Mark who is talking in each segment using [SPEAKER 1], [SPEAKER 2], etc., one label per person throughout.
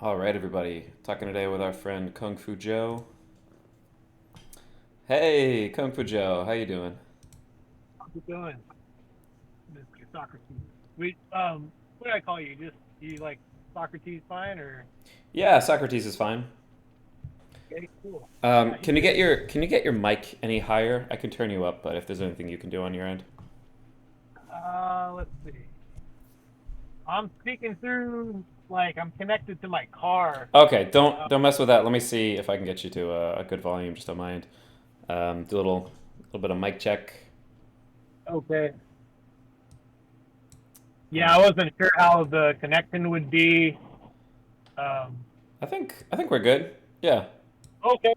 [SPEAKER 1] All right, everybody. Talking today with our friend KungFuJoe. Hey, KungFuJoe, how you doing?
[SPEAKER 2] How's it going, Mr. Socrates? What do I call you? Just you like Socrates fine or
[SPEAKER 1] Yeah, Socrates is fine.
[SPEAKER 2] okay, cool. Yeah,
[SPEAKER 1] Can
[SPEAKER 2] he's
[SPEAKER 1] you
[SPEAKER 2] good.
[SPEAKER 1] get your mic any higher? I can turn you up, but if there's anything you can do on your end.
[SPEAKER 2] Let's see. I'm speaking through like I'm connected to my car.
[SPEAKER 1] Okay,
[SPEAKER 2] Uh,
[SPEAKER 1] don't mess with that. Let me see if I can get you to a good volume just on my end. Do a little bit of mic check.
[SPEAKER 2] okay. Yeah, I
[SPEAKER 1] Um,
[SPEAKER 2] wasn't sure how the connection would be. Um,
[SPEAKER 1] I think we're good. Yeah,
[SPEAKER 2] okay.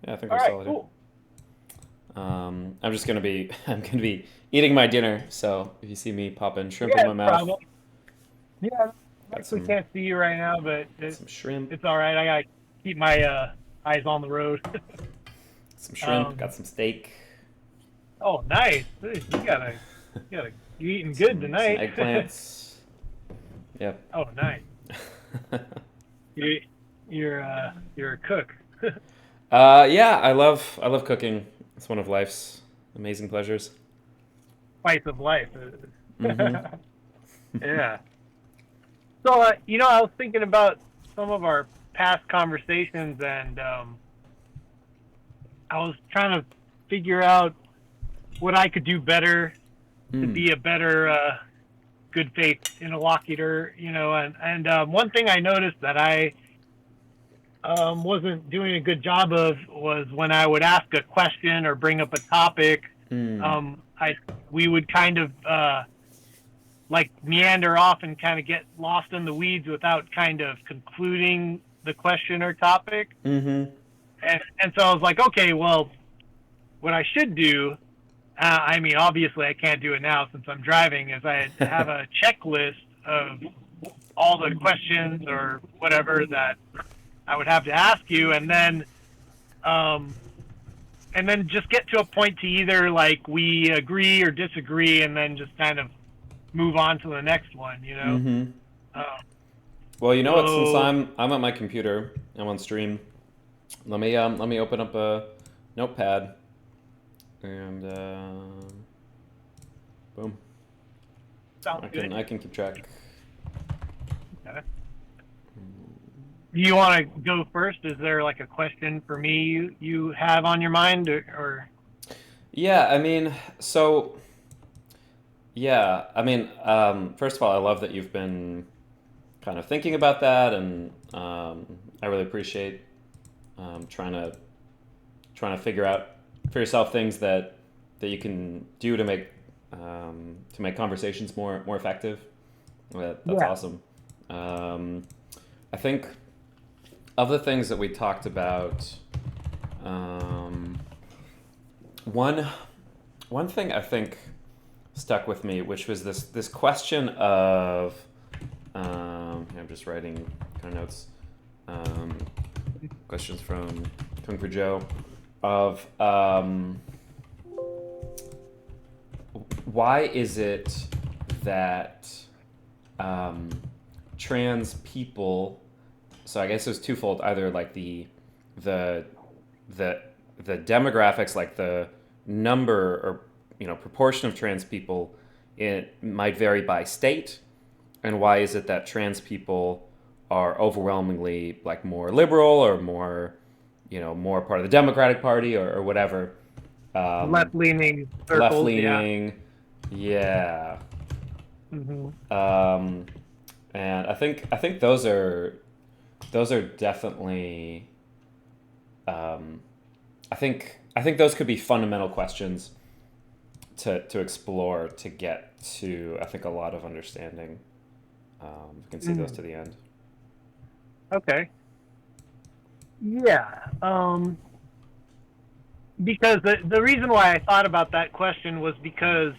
[SPEAKER 1] yeah, I think
[SPEAKER 2] All
[SPEAKER 1] we're
[SPEAKER 2] right,
[SPEAKER 1] solid here.
[SPEAKER 2] cool.
[SPEAKER 1] I'm just gonna be I'm gonna be eating my dinner, so if you see me popping shrimp in
[SPEAKER 2] Yeah,
[SPEAKER 1] my
[SPEAKER 2] no
[SPEAKER 1] mouth,
[SPEAKER 2] problem. Yeah, I
[SPEAKER 1] got
[SPEAKER 2] actually
[SPEAKER 1] some
[SPEAKER 2] can't see you right now, but
[SPEAKER 1] some shrimp,
[SPEAKER 2] it's all right. I gotta keep my eyes on the road.
[SPEAKER 1] got
[SPEAKER 2] um,
[SPEAKER 1] some steak,
[SPEAKER 2] Oh, nice. Dude, you eating good
[SPEAKER 1] some
[SPEAKER 2] tonight.
[SPEAKER 1] eggplants. Yep.
[SPEAKER 2] Oh, nice. You, you're a cook.
[SPEAKER 1] Yeah, I love cooking. It's one of life's amazing pleasures.
[SPEAKER 2] Spice of life.
[SPEAKER 1] Mm-hmm.
[SPEAKER 2] Yeah. So, I was thinking about some of our past conversations, and I was trying to figure out what I could do better to
[SPEAKER 1] Mm.
[SPEAKER 2] be a better good faith interlocutor. And one thing I noticed that I wasn't doing a good job of was when I would ask a question or bring up a topic,
[SPEAKER 1] Mm.
[SPEAKER 2] I we would kind of like meander off and kind of get lost in the weeds without kind of concluding the question or topic.
[SPEAKER 1] Mm-hmm.
[SPEAKER 2] And so I was like, okay, well, what I should do, I mean, obviously I can't do it now since I'm driving, is I have a checklist of all the questions or whatever that I would have to ask you, um, and then just get to a point to either like we agree or disagree, and then just kind of move on to the next one.
[SPEAKER 1] Mm-hmm.
[SPEAKER 2] Uh,
[SPEAKER 1] Well, you know what? Since
[SPEAKER 2] so
[SPEAKER 1] I'm at my computer, I'm on stream. Let me open up a notepad and boom.
[SPEAKER 2] sounds
[SPEAKER 1] I can
[SPEAKER 2] good.
[SPEAKER 1] I can keep track.
[SPEAKER 2] Okay. Do you want to go first? Is there like a question for me you have on your mind, or
[SPEAKER 1] Yeah, I mean, so yeah, I mean, first of all, I love that you've been kind of thinking about that, and I really appreciate trying to figure out for yourself things that you can do to make conversations more effective. That's
[SPEAKER 2] yeah,
[SPEAKER 1] awesome. Um, I think of the things that we talked about, um, one one thing I think stuck with me, which was this question of I'm just writing kind of notes. Um, questions from Kung Fu Joe of why is it that um, trans people? So I guess it was twofold. Either like the the the demographics, like the number or proportion of trans people, it might vary by state, and why is it that trans people are overwhelmingly like more liberal or more more part of the Democratic Party or whatever,
[SPEAKER 2] left leaning
[SPEAKER 1] left
[SPEAKER 2] circles? Yeah.
[SPEAKER 1] leaning, yeah.
[SPEAKER 2] Hmm.
[SPEAKER 1] um, and I think those are definitely um, I think those could be fundamental questions to explore to get to I think a lot of understanding. We can see those
[SPEAKER 2] Mm.
[SPEAKER 1] to the end.
[SPEAKER 2] Okay. Yeah. Because the reason why I thought about that question was because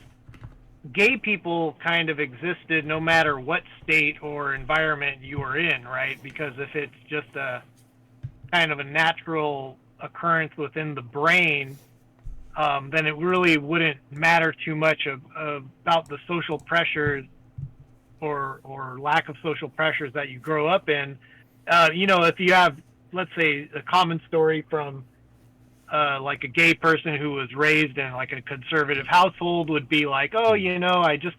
[SPEAKER 2] gay people kind of existed no matter what state or environment you were in, right? Because if it's just a kind of a natural occurrence within the brain, then it really wouldn't matter too much about the social pressures or lack of social pressures that you grow up in. If you have, let's say, a common story from like a gay person who was raised in like a conservative household would be like, oh, I just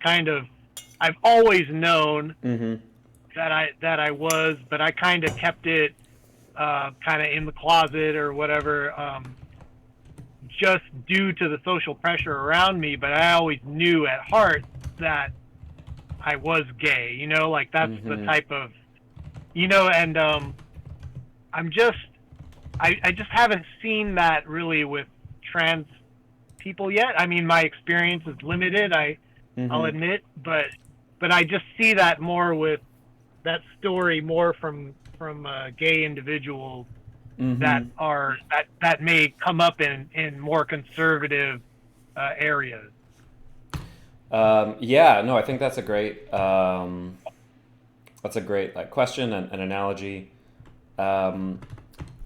[SPEAKER 2] I've always known
[SPEAKER 1] Mm-hmm.
[SPEAKER 2] that I was, but I kind of kept it kind of in the closet or whatever, just due to the social pressure around me. But I always knew at heart that I was gay. Like that's the
[SPEAKER 1] Mm-hmm.
[SPEAKER 2] type of, and I'm just I just haven't seen that really with trans people yet. I mean, my experience is limited. I'll
[SPEAKER 1] Mm-hmm.
[SPEAKER 2] admit, but I just see that more with that story more from gay individuals
[SPEAKER 1] Mm-hmm.
[SPEAKER 2] that may come up in more conservative areas.
[SPEAKER 1] Yeah, no, I think that's a great like question and analogy. Um,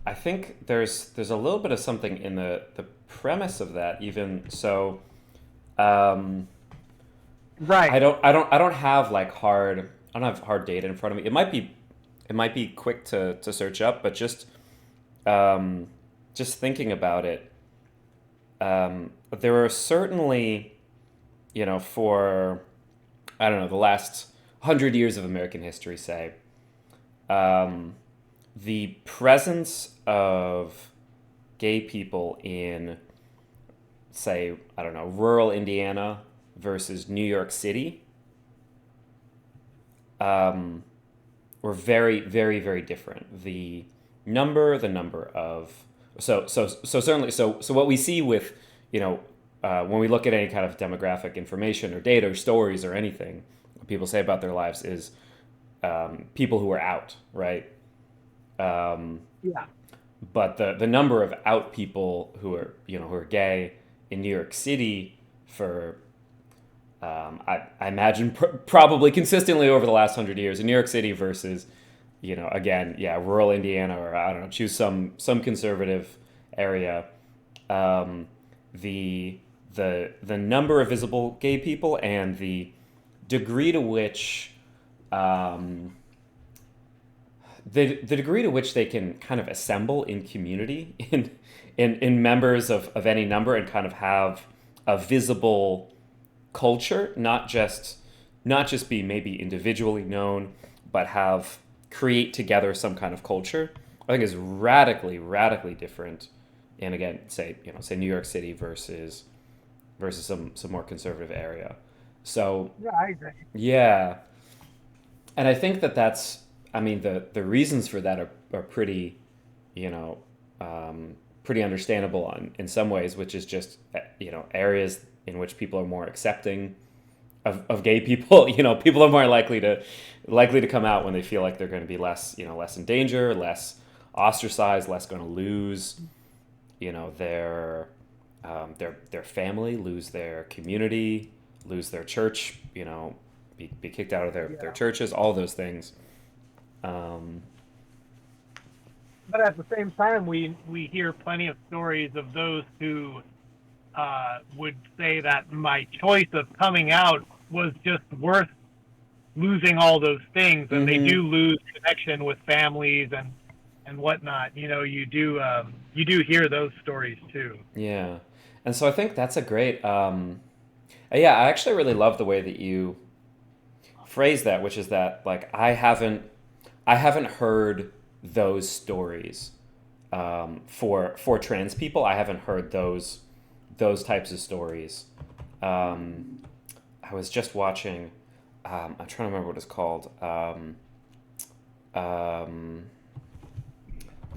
[SPEAKER 1] I think there's a little bit of something in the premise of that even so. Um,
[SPEAKER 2] Right.
[SPEAKER 1] I don't have like I don't have hard data in front of me. It might be quick to search up, but um, just thinking about it, there are certainly, for I don't know, the last 100 years of American history, say, um, the presence of gay people in, say, I don't know, rural Indiana versus New York City, um, were very, very, very different. The number of, so certainly, so what we see with, when we look at any kind of demographic information or data or stories or anything, what people say about their lives is people who are out, right? Um,
[SPEAKER 2] Yeah.
[SPEAKER 1] but the number of out people who are gay in New York City for I imagine probably consistently over the last 100 years in New York City versus again, yeah, rural Indiana, or I don't know, choose some conservative area. um, the the number of visible gay people and the degree to which um, the degree to which they can kind of assemble in community in members of any number and kind of have a visible culture, not just be maybe individually known, but have create together some kind of culture, I think is radically different. And again, say New York City versus some more conservative area. So
[SPEAKER 2] Yeah, I agree.
[SPEAKER 1] yeah, and I think that's, I mean, the reasons for that are pretty, you know, pretty understandable in some ways, which is just, areas in which people are more accepting of gay people. People are more likely to come out when they feel like they're going to be less in danger, less ostracized, less going to lose, their family, lose their community, lose their church, be kicked out of their
[SPEAKER 2] Yeah.
[SPEAKER 1] churches, all those things. Um,
[SPEAKER 2] But at the same time, we hear plenty of stories of those who would say that my choice of coming out was just worth losing all those things, and they
[SPEAKER 1] mm-hmm.
[SPEAKER 2] do lose connection with families and whatnot. You do hear those stories too.
[SPEAKER 1] Yeah. And so I think that's a great, yeah, I actually really love the way that you phrase that, which is that like I haven't heard those stories for trans people. I haven't heard those types of stories. Um, I was just watching. I'm trying to remember what it's called. Um,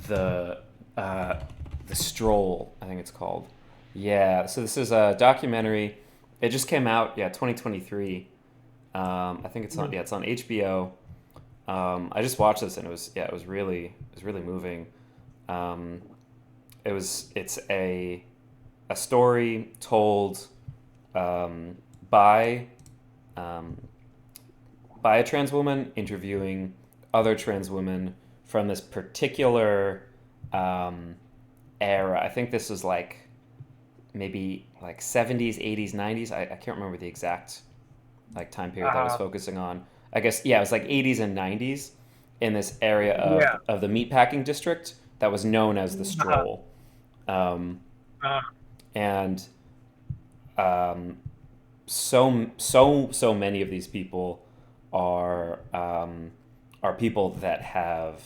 [SPEAKER 1] the uh, the Stroll, I think it's called. Yeah. So this is a documentary. It just came out. Yeah, 2023. I think it's on.
[SPEAKER 2] Mm.
[SPEAKER 1] Yeah, it's on HBO. I just watched this and it was really moving. Um, it's a story told um, by um, by a trans woman interviewing other trans women from this particular um, era. I think this was like maybe like 70s, 80s, 90s. I can't remember the exact like time period that I was
[SPEAKER 2] Uh,
[SPEAKER 1] focusing on. I guess, yeah, it was like 80s and 90s in this area
[SPEAKER 2] Yeah.
[SPEAKER 1] of the meatpacking district that was known as the
[SPEAKER 2] Uh,
[SPEAKER 1] Stroll. Um,
[SPEAKER 2] uh,
[SPEAKER 1] and um, so many of these people are people that have,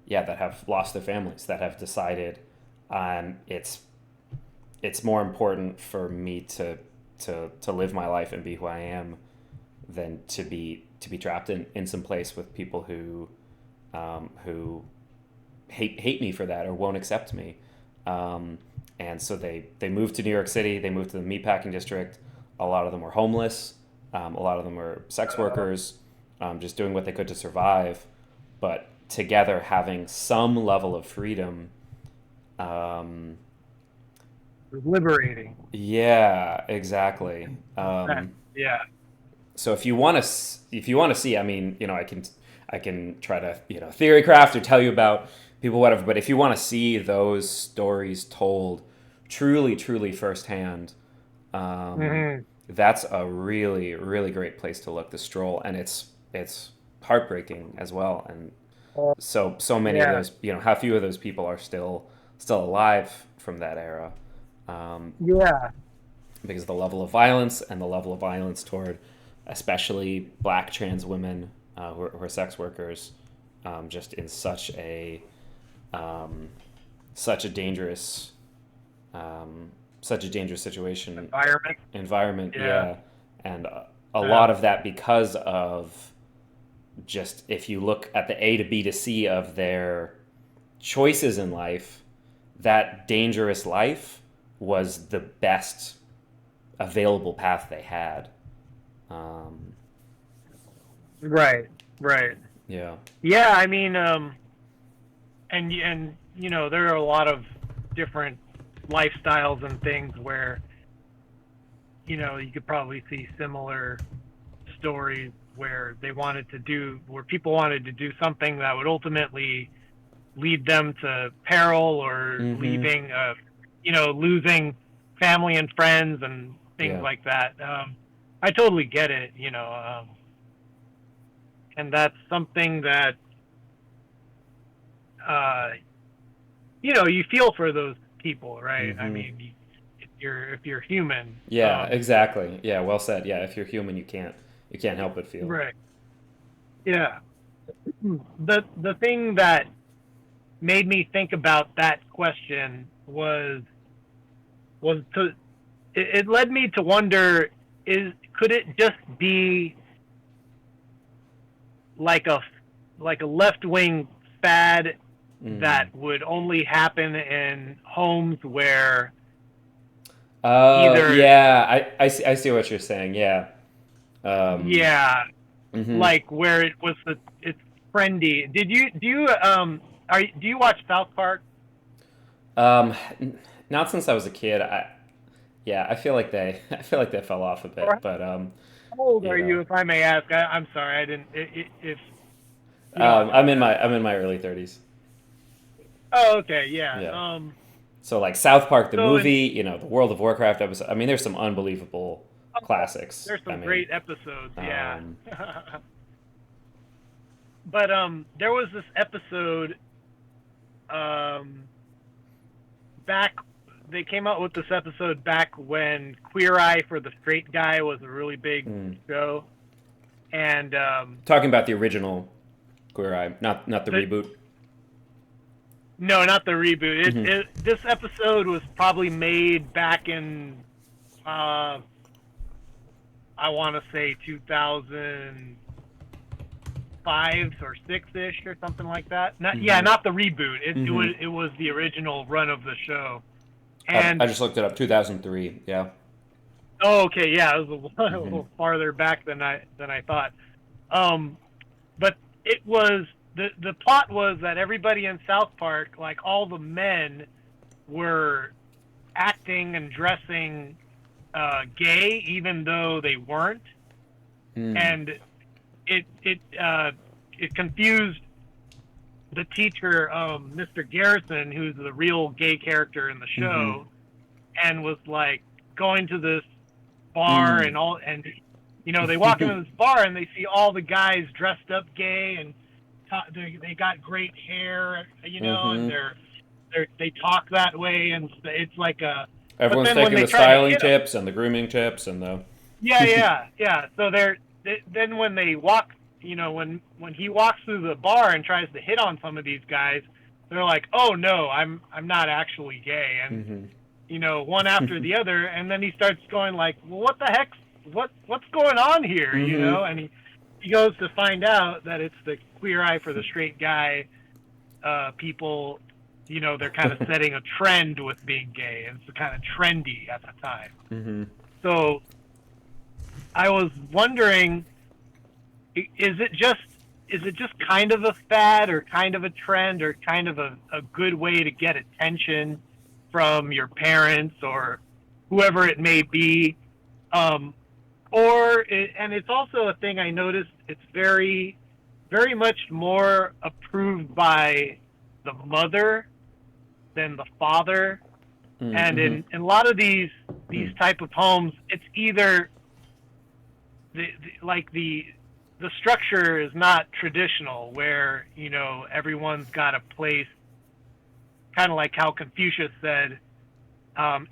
[SPEAKER 1] yeah, that have lost their families, that have decided, it's more important for me to live my life and be who I am than to be trapped in some place with people who hate me for that or won't accept me. Um, and so they moved to New York City. They moved to the meatpacking district. A lot of them were homeless. A lot of them were sex workers, just doing what they could to survive. But together, having some level of freedom. Um,
[SPEAKER 2] it was liberating.
[SPEAKER 1] yeah, exactly.
[SPEAKER 2] Yeah.
[SPEAKER 1] So if you want to see, I mean, I can try to, theory craft or tell you about people, whatever. But if you want to see those stories told truly firsthand, um,
[SPEAKER 2] Hmm.
[SPEAKER 1] that's a really really great place to look. The Stroll, and it's heartbreaking as well. And so many of
[SPEAKER 2] Yeah.
[SPEAKER 1] those, how few of those people are still alive from that era. Um,
[SPEAKER 2] Yeah.
[SPEAKER 1] because the level of violence and the level of violence toward especially black trans women, who are sex workers, just in um, such a dangerous such a dangerous situation
[SPEAKER 2] Environment.
[SPEAKER 1] environment,
[SPEAKER 2] Yeah.
[SPEAKER 1] yeah. And a
[SPEAKER 2] Uh,
[SPEAKER 1] lot of that because of, just if you look at the A to B to C of their choices in life, that dangerous life was the best available path they had. Um,
[SPEAKER 2] right. Right.
[SPEAKER 1] yeah.
[SPEAKER 2] Yeah. I mean, and there are a lot of different lifestyles and things where you could probably see similar stories where people wanted to do something that would ultimately lead them to peril or
[SPEAKER 1] Mm-hmm.
[SPEAKER 2] losing family and friends and things
[SPEAKER 1] Yeah.
[SPEAKER 2] like that. I totally get it, and that's something that uh, you feel for those people, right? I
[SPEAKER 1] Mm-hmm.
[SPEAKER 2] mean, if you're human,
[SPEAKER 1] Yeah. Exactly. Yeah. Well said. Yeah. If you're human, you can't help but feel.
[SPEAKER 2] right? Yeah. The thing that made me think about that question was to it led me to wonder, is could it just be like a left wing fad
[SPEAKER 1] Mm.
[SPEAKER 2] that would only happen in homes where
[SPEAKER 1] Oh,
[SPEAKER 2] either
[SPEAKER 1] yeah. I see what you're saying. Yeah. Um,
[SPEAKER 2] yeah,
[SPEAKER 1] mm-hmm.
[SPEAKER 2] like where it's trendy. Do you watch South Park?
[SPEAKER 1] Um, Not since I was a kid. Yeah, I feel like they fell off a
[SPEAKER 2] Or
[SPEAKER 1] bit, but
[SPEAKER 2] how old
[SPEAKER 1] you
[SPEAKER 2] are
[SPEAKER 1] know,
[SPEAKER 2] you, if I may ask? I'm sorry, I didn't. If you don't have
[SPEAKER 1] I'm
[SPEAKER 2] to
[SPEAKER 1] in my
[SPEAKER 2] ask.
[SPEAKER 1] I'm in my early 30s.
[SPEAKER 2] Oh, okay, yeah.
[SPEAKER 1] Yeah. So like South Park the
[SPEAKER 2] So in
[SPEAKER 1] movie, the World of Warcraft episode. I mean, there's some unbelievable classics.
[SPEAKER 2] there's
[SPEAKER 1] I
[SPEAKER 2] some
[SPEAKER 1] mean,
[SPEAKER 2] great episodes, yeah.
[SPEAKER 1] um,
[SPEAKER 2] But there was this episode um back. They came out with this episode back when Queer Eye for the Straight Guy was a really big
[SPEAKER 1] mm.
[SPEAKER 2] show, and
[SPEAKER 1] Talking about the original Queer Eye, not the
[SPEAKER 2] the
[SPEAKER 1] reboot.
[SPEAKER 2] no, not the reboot.
[SPEAKER 1] Hmm.
[SPEAKER 2] This episode was probably made back in uh I want to say 2005 or six ish or something like that.
[SPEAKER 1] Hmm.
[SPEAKER 2] Not the reboot.
[SPEAKER 1] Hmm.
[SPEAKER 2] It was the original run of the show.
[SPEAKER 1] I
[SPEAKER 2] And
[SPEAKER 1] just looked it up. 2003. Yeah.
[SPEAKER 2] oh, okay, yeah, it was a
[SPEAKER 1] Hmm.
[SPEAKER 2] little farther back than I thought. Um, but it was the plot was that everybody in South Park, like all the men, were acting and dressing gay, even though they weren't,
[SPEAKER 1] Mm.
[SPEAKER 2] and it it uh, it confused the teacher, Mr. Garrison, who's the real gay character in the
[SPEAKER 1] Hmm.
[SPEAKER 2] show, and was like going to this bar
[SPEAKER 1] Mm.
[SPEAKER 2] and all, and they walk into this bar and they see all the guys dressed up gay and they got great hair, and
[SPEAKER 1] Mm-hmm.
[SPEAKER 2] they talk that way, and it's like a. But
[SPEAKER 1] Everyone's
[SPEAKER 2] then when
[SPEAKER 1] taking
[SPEAKER 2] they
[SPEAKER 1] the
[SPEAKER 2] try to
[SPEAKER 1] styling
[SPEAKER 2] hit them,
[SPEAKER 1] tips and the grooming tips and the.
[SPEAKER 2] yeah. So then when they walk, when he walks through the bar and tries to hit on some of these guys, they're like, "Oh no, I'm not actually gay," and
[SPEAKER 1] Mm-hmm.
[SPEAKER 2] one after the other, and then he starts going like, "Well, what the heck? What's going on here?"
[SPEAKER 1] Mm-hmm.
[SPEAKER 2] And he goes to find out that it's the Queer Eye for the Straight Guy people. They're kind of setting a trend with being gay, and it's kind of trendy at the time.
[SPEAKER 1] Mm-hmm.
[SPEAKER 2] So I was wondering, is it just kind of a fad or kind of a trend or kind of a good way to get attention from your parents or whoever it may be? Um, and it's also a thing I noticed. It's very, very much more approved by the mother than the father. And
[SPEAKER 1] Mm-hmm.
[SPEAKER 2] in a lot of these type of homes, it's either like the structure is not traditional, where everyone's got a place, kind of like how Confucius said,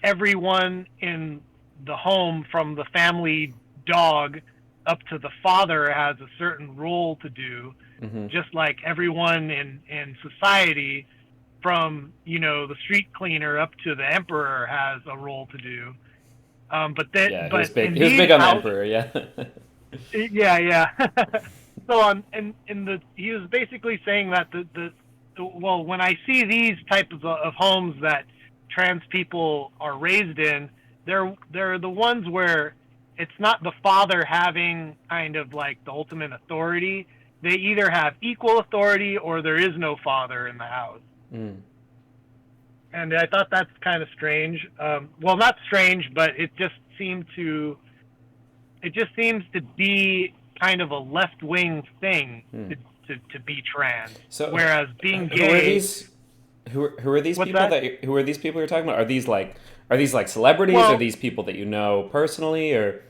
[SPEAKER 2] everyone in the home, from the family dog up to the father, has a certain role to do,
[SPEAKER 1] Mm-hmm.
[SPEAKER 2] just like everyone in society, from the street cleaner up to the emperor, has a role to do.
[SPEAKER 1] Yeah, he was
[SPEAKER 2] But
[SPEAKER 1] big.
[SPEAKER 2] in
[SPEAKER 1] He was
[SPEAKER 2] these
[SPEAKER 1] big on the
[SPEAKER 2] houses,
[SPEAKER 1] emperor. Yeah.
[SPEAKER 2] yeah. So he was basically saying that well, when I see these types of homes that trans people are raised in, they're the ones where it's not the father having kind of like the ultimate authority. They either have equal authority or there is no father in the house.
[SPEAKER 1] Mm.
[SPEAKER 2] And I thought that's kind of strange. Well, not strange, but it just seems to be kind of a left wing thing
[SPEAKER 1] Mm.
[SPEAKER 2] to be trans,
[SPEAKER 1] So,
[SPEAKER 2] whereas being
[SPEAKER 1] who are
[SPEAKER 2] gay.
[SPEAKER 1] these? Who are these
[SPEAKER 2] What's
[SPEAKER 1] people
[SPEAKER 2] that?
[SPEAKER 1] that? Who are these people you're talking about? Are these like celebrities? Are
[SPEAKER 2] Well,
[SPEAKER 1] these people that you know personally? Or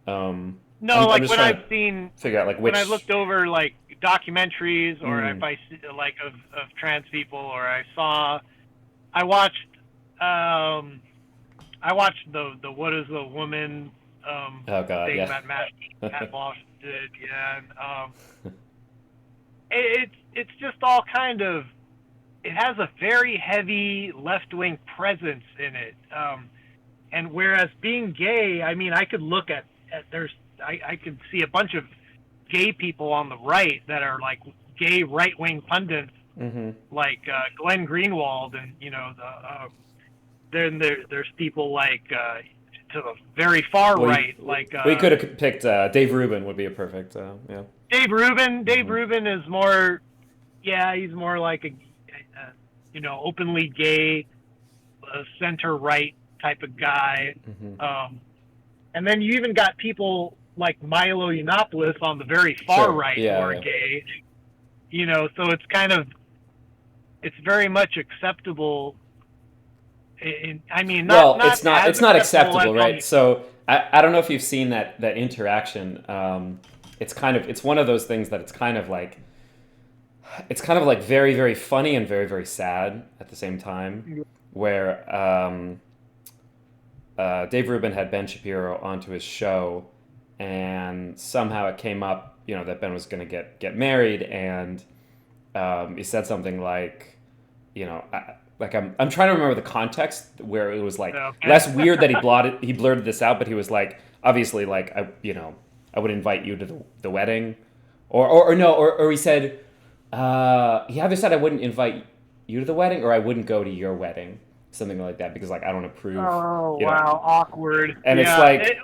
[SPEAKER 1] um,
[SPEAKER 2] no,
[SPEAKER 1] I'm
[SPEAKER 2] like
[SPEAKER 1] just
[SPEAKER 2] when
[SPEAKER 1] trying
[SPEAKER 2] I've
[SPEAKER 1] to
[SPEAKER 2] seen
[SPEAKER 1] figure out like
[SPEAKER 2] when I've
[SPEAKER 1] which.
[SPEAKER 2] looked over like documentaries, or if
[SPEAKER 1] Mm.
[SPEAKER 2] I see like of trans people, or I watched um I watched the What Is a Woman
[SPEAKER 1] Oh God,
[SPEAKER 2] thing
[SPEAKER 1] yeah.
[SPEAKER 2] that Matt Walsh did, yeah, and it's just all kind of, it has a very heavy left wing presence in it. And whereas being gay, I mean, I could look at I could see a bunch of gay people on the right that are like gay right wing pundits,
[SPEAKER 1] Mm-hmm.
[SPEAKER 2] like Glenn Greenwald, and then there's people like to the very far
[SPEAKER 1] Well,
[SPEAKER 2] right, like
[SPEAKER 1] we could have picked Dave Rubin would be a perfect. Yeah.
[SPEAKER 2] Dave Rubin. Dave
[SPEAKER 1] Mm-hmm.
[SPEAKER 2] Rubin is more, yeah, he's more like openly gay, center right type of guy.
[SPEAKER 1] Mm-hmm.
[SPEAKER 2] Um, and then you even got people like Milo Yiannopoulos on the very far
[SPEAKER 1] Sure.
[SPEAKER 2] right who
[SPEAKER 1] Yeah.
[SPEAKER 2] are
[SPEAKER 1] Yeah.
[SPEAKER 2] gay. So it's very much acceptable. I mean, not
[SPEAKER 1] Well,
[SPEAKER 2] not as
[SPEAKER 1] it's not
[SPEAKER 2] acceptable as
[SPEAKER 1] acceptable,
[SPEAKER 2] on
[SPEAKER 1] right?
[SPEAKER 2] the.
[SPEAKER 1] So I don't know if you've seen that interaction. It's one of those things that it's kind of like very very funny and very very sad at the same time, where Dave Rubin had Ben Shapiro onto his show, and somehow it came up, that Ben was going to get married, and he said something like, I'm trying to remember the context where it was like
[SPEAKER 2] Okay.
[SPEAKER 1] less weird that he blurted this out, but he was like, obviously, like, I would invite you to the wedding, or no, or he said, he either said I wouldn't invite you to the wedding or I wouldn't go to your wedding, something like that, because like I don't approve,
[SPEAKER 2] Oh wow, awkward.
[SPEAKER 1] and it's
[SPEAKER 2] Yeah.
[SPEAKER 1] like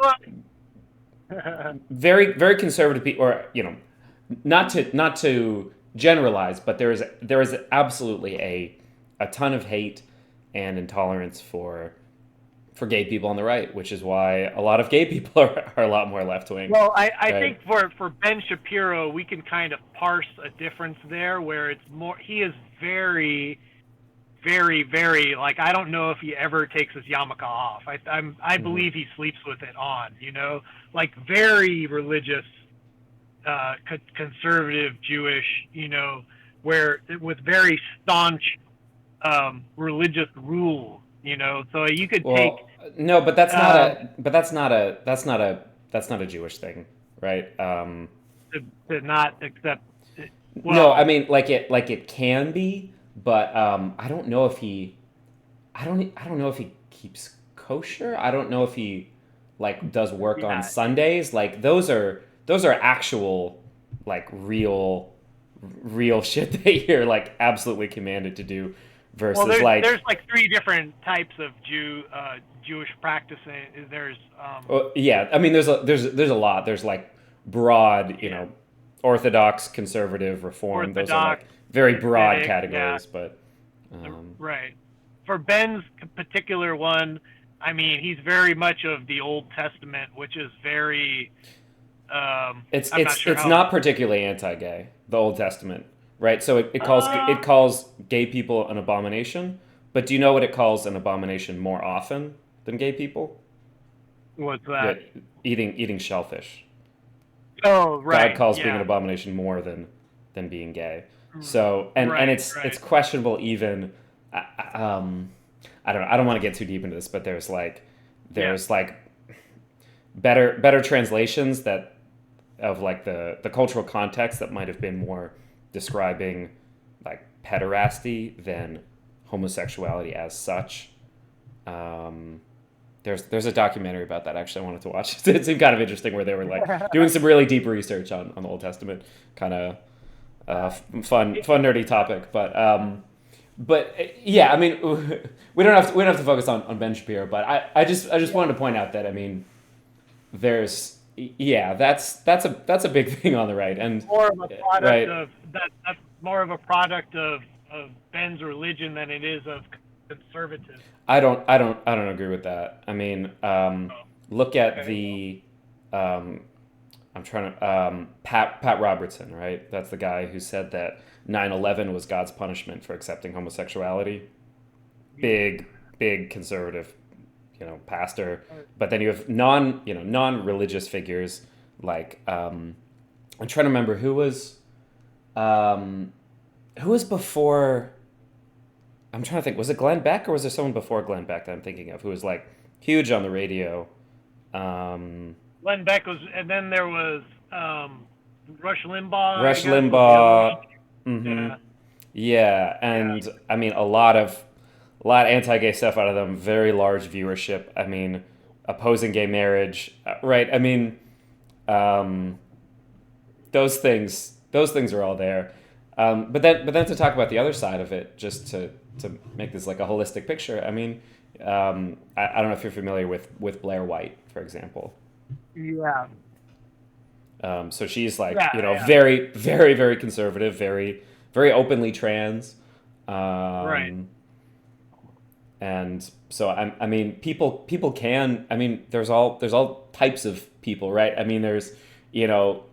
[SPEAKER 1] very very conservative people, or not to generalize, but there is absolutely a ton of hate and intolerance for gay people on the right, which is why a lot of gay people are a lot more left wing,
[SPEAKER 2] Well, I
[SPEAKER 1] right?
[SPEAKER 2] think for Ben Shapiro, we can kind of parse a difference there, where it's more, he is very very, very, like, I don't know if he ever takes his yarmulke off. I
[SPEAKER 1] Hmm.
[SPEAKER 2] believe he sleeps with it on. Like very religious, conservative Jewish. Where with very staunch religious rules. So you could take
[SPEAKER 1] Well, no, but that's not
[SPEAKER 2] um,
[SPEAKER 1] a but that's not a that's not a that's not a Jewish thing, right?
[SPEAKER 2] to not accept.
[SPEAKER 1] No, I
[SPEAKER 2] Well,
[SPEAKER 1] mean like it can be, but I don't know if he I don't know if he keeps kosher. I don't know if he like does work on
[SPEAKER 2] yeah.
[SPEAKER 1] Sundays. Like those are actual like real shit that you're like absolutely commanded to do
[SPEAKER 2] Well,
[SPEAKER 1] versus
[SPEAKER 2] there's
[SPEAKER 1] like
[SPEAKER 2] like three different types of Jewish practicing. There's
[SPEAKER 1] yeah, I mean there's a lot. There's like broad,
[SPEAKER 2] yeah,
[SPEAKER 1] orthodox, conservative, reform. Those are
[SPEAKER 2] Orthodox,
[SPEAKER 1] like very broad
[SPEAKER 2] Hasidic, yeah,
[SPEAKER 1] categories, but um
[SPEAKER 2] right. For Ben's particular one, I mean, he's very much of the Old Testament, which is very.
[SPEAKER 1] it's
[SPEAKER 2] I'm not
[SPEAKER 1] it's
[SPEAKER 2] sure
[SPEAKER 1] it's
[SPEAKER 2] how.
[SPEAKER 1] not particularly anti-gay, the Old Testament, right? So
[SPEAKER 2] Uh,
[SPEAKER 1] it calls gay people an abomination, but do you know what it calls an abomination more often than gay people?
[SPEAKER 2] what's
[SPEAKER 1] Yeah,
[SPEAKER 2] that?
[SPEAKER 1] eating shellfish.
[SPEAKER 2] Oh,
[SPEAKER 1] God
[SPEAKER 2] right.
[SPEAKER 1] calls being an
[SPEAKER 2] Yeah.
[SPEAKER 1] abomination more than being gay.
[SPEAKER 2] Mm,
[SPEAKER 1] So and
[SPEAKER 2] right.
[SPEAKER 1] it's
[SPEAKER 2] Right.
[SPEAKER 1] questionable even. Um, I don't know. I don't want to get too deep into this, but
[SPEAKER 2] Yeah.
[SPEAKER 1] there's like better translations that of like the cultural context that might have been more describing like pederasty than homosexuality as such. Um, there's a documentary about that actually I wanted to watch. It seemed kind of interesting where they were like doing some really deep research on the Old Testament, kind of fun nerdy topic, but yeah, I mean we don't have to focus on Ben Shapiro, but I just wanted to point out that I mean there's yeah that's a big thing on the right and
[SPEAKER 2] More of a product
[SPEAKER 1] right.
[SPEAKER 2] of that. That's more of a product of Ben's religion than it is of conservatism.
[SPEAKER 1] I don't agree with that. I mean,
[SPEAKER 2] Oh,
[SPEAKER 1] look at
[SPEAKER 2] okay. Well,
[SPEAKER 1] the um, I'm trying to Pat Robertson, right? That's the guy who said that 9/11 was God's punishment for accepting homosexuality.
[SPEAKER 2] yeah.
[SPEAKER 1] Big conservative, pastor. But then you have non-religious figures like I'm trying to remember um, who was before. I'm trying to think. Was it Glenn Beck or was there someone before Glenn Beck that I'm thinking of who was like huge on the radio? Um,
[SPEAKER 2] Glenn Beck was, and then there was Rush Limbaugh. I
[SPEAKER 1] Rush
[SPEAKER 2] guess was the other one.
[SPEAKER 1] Limbaugh. Hmm.
[SPEAKER 2] Yeah.
[SPEAKER 1] Yeah,
[SPEAKER 2] Yeah.
[SPEAKER 1] and I mean a lot of anti-gay stuff out of them. Very large viewership. I mean, opposing gay marriage, right? I mean, um, those things are all there. But then to talk about the other side of it, just to make this like a holistic picture. I mean, I don't know if you're familiar with Blair White, for example.
[SPEAKER 2] Yeah.
[SPEAKER 1] So she's like,
[SPEAKER 2] Yeah. Yeah.
[SPEAKER 1] very, very, very conservative, very, very openly trans.
[SPEAKER 2] Right.
[SPEAKER 1] Um, and so I mean, people can. I mean, there's all types of people, right? I mean, there's, you know,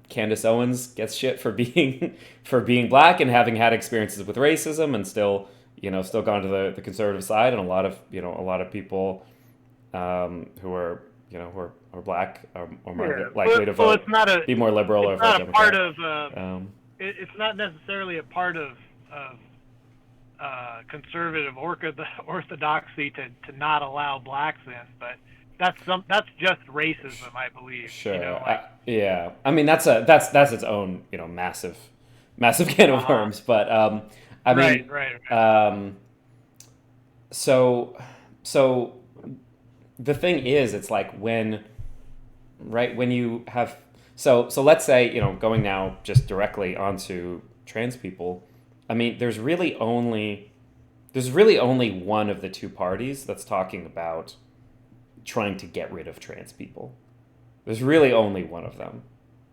[SPEAKER 1] Candace Owens gets shit for being for being black and having had experiences with racism and still gone to the conservative side, and a lot of people who are black are more
[SPEAKER 2] Yeah.
[SPEAKER 1] likely to
[SPEAKER 2] Well,
[SPEAKER 1] be more liberal
[SPEAKER 2] it's
[SPEAKER 1] or vote
[SPEAKER 2] not a part
[SPEAKER 1] Democrat.
[SPEAKER 2] of
[SPEAKER 1] Um,
[SPEAKER 2] it's not necessarily a part of conservative orthodoxy to not allow blacks in, but that's just racism, I believe.
[SPEAKER 1] sure,
[SPEAKER 2] Like
[SPEAKER 1] yeah. I mean that's its own massive can of
[SPEAKER 2] uh
[SPEAKER 1] worms, but I
[SPEAKER 2] right,
[SPEAKER 1] mean
[SPEAKER 2] right, right.
[SPEAKER 1] um, so so the thing is, it's like when you have so let's say going now just directly onto trans people. I mean, there's really only one of the two parties that's talking about trying to get rid of trans people. There's really only one of them,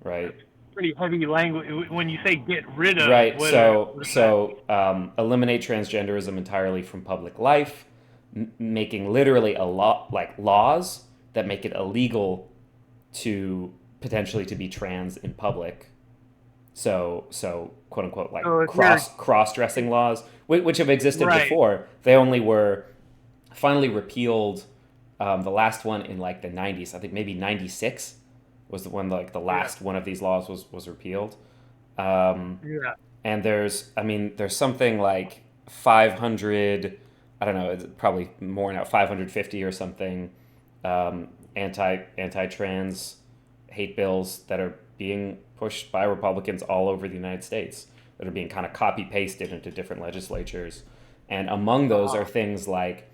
[SPEAKER 1] right?
[SPEAKER 2] That's pretty heavy language. When you say get rid of,
[SPEAKER 1] Right. So
[SPEAKER 2] what does that mean?
[SPEAKER 1] so eliminate transgenderism entirely from public life, making literally a lot like laws that make it illegal to potentially to be trans in public, So quote unquote
[SPEAKER 2] So
[SPEAKER 1] like
[SPEAKER 2] if you're
[SPEAKER 1] cross dressing laws, which have existed
[SPEAKER 2] right,
[SPEAKER 1] before. They only were finally repealed. The last one in like the 90s, I think maybe 96 was the one, like the
[SPEAKER 2] yeah,
[SPEAKER 1] last one of these laws was repealed. Um,
[SPEAKER 2] yeah,
[SPEAKER 1] and I mean, there's something like 500, I don't know, it's probably more now, 550 or something, anti trans hate bills that are being pushed by Republicans all over the United States that are being kind of copy pasted into different legislatures. And among those are
[SPEAKER 2] uh-huh.
[SPEAKER 1] things like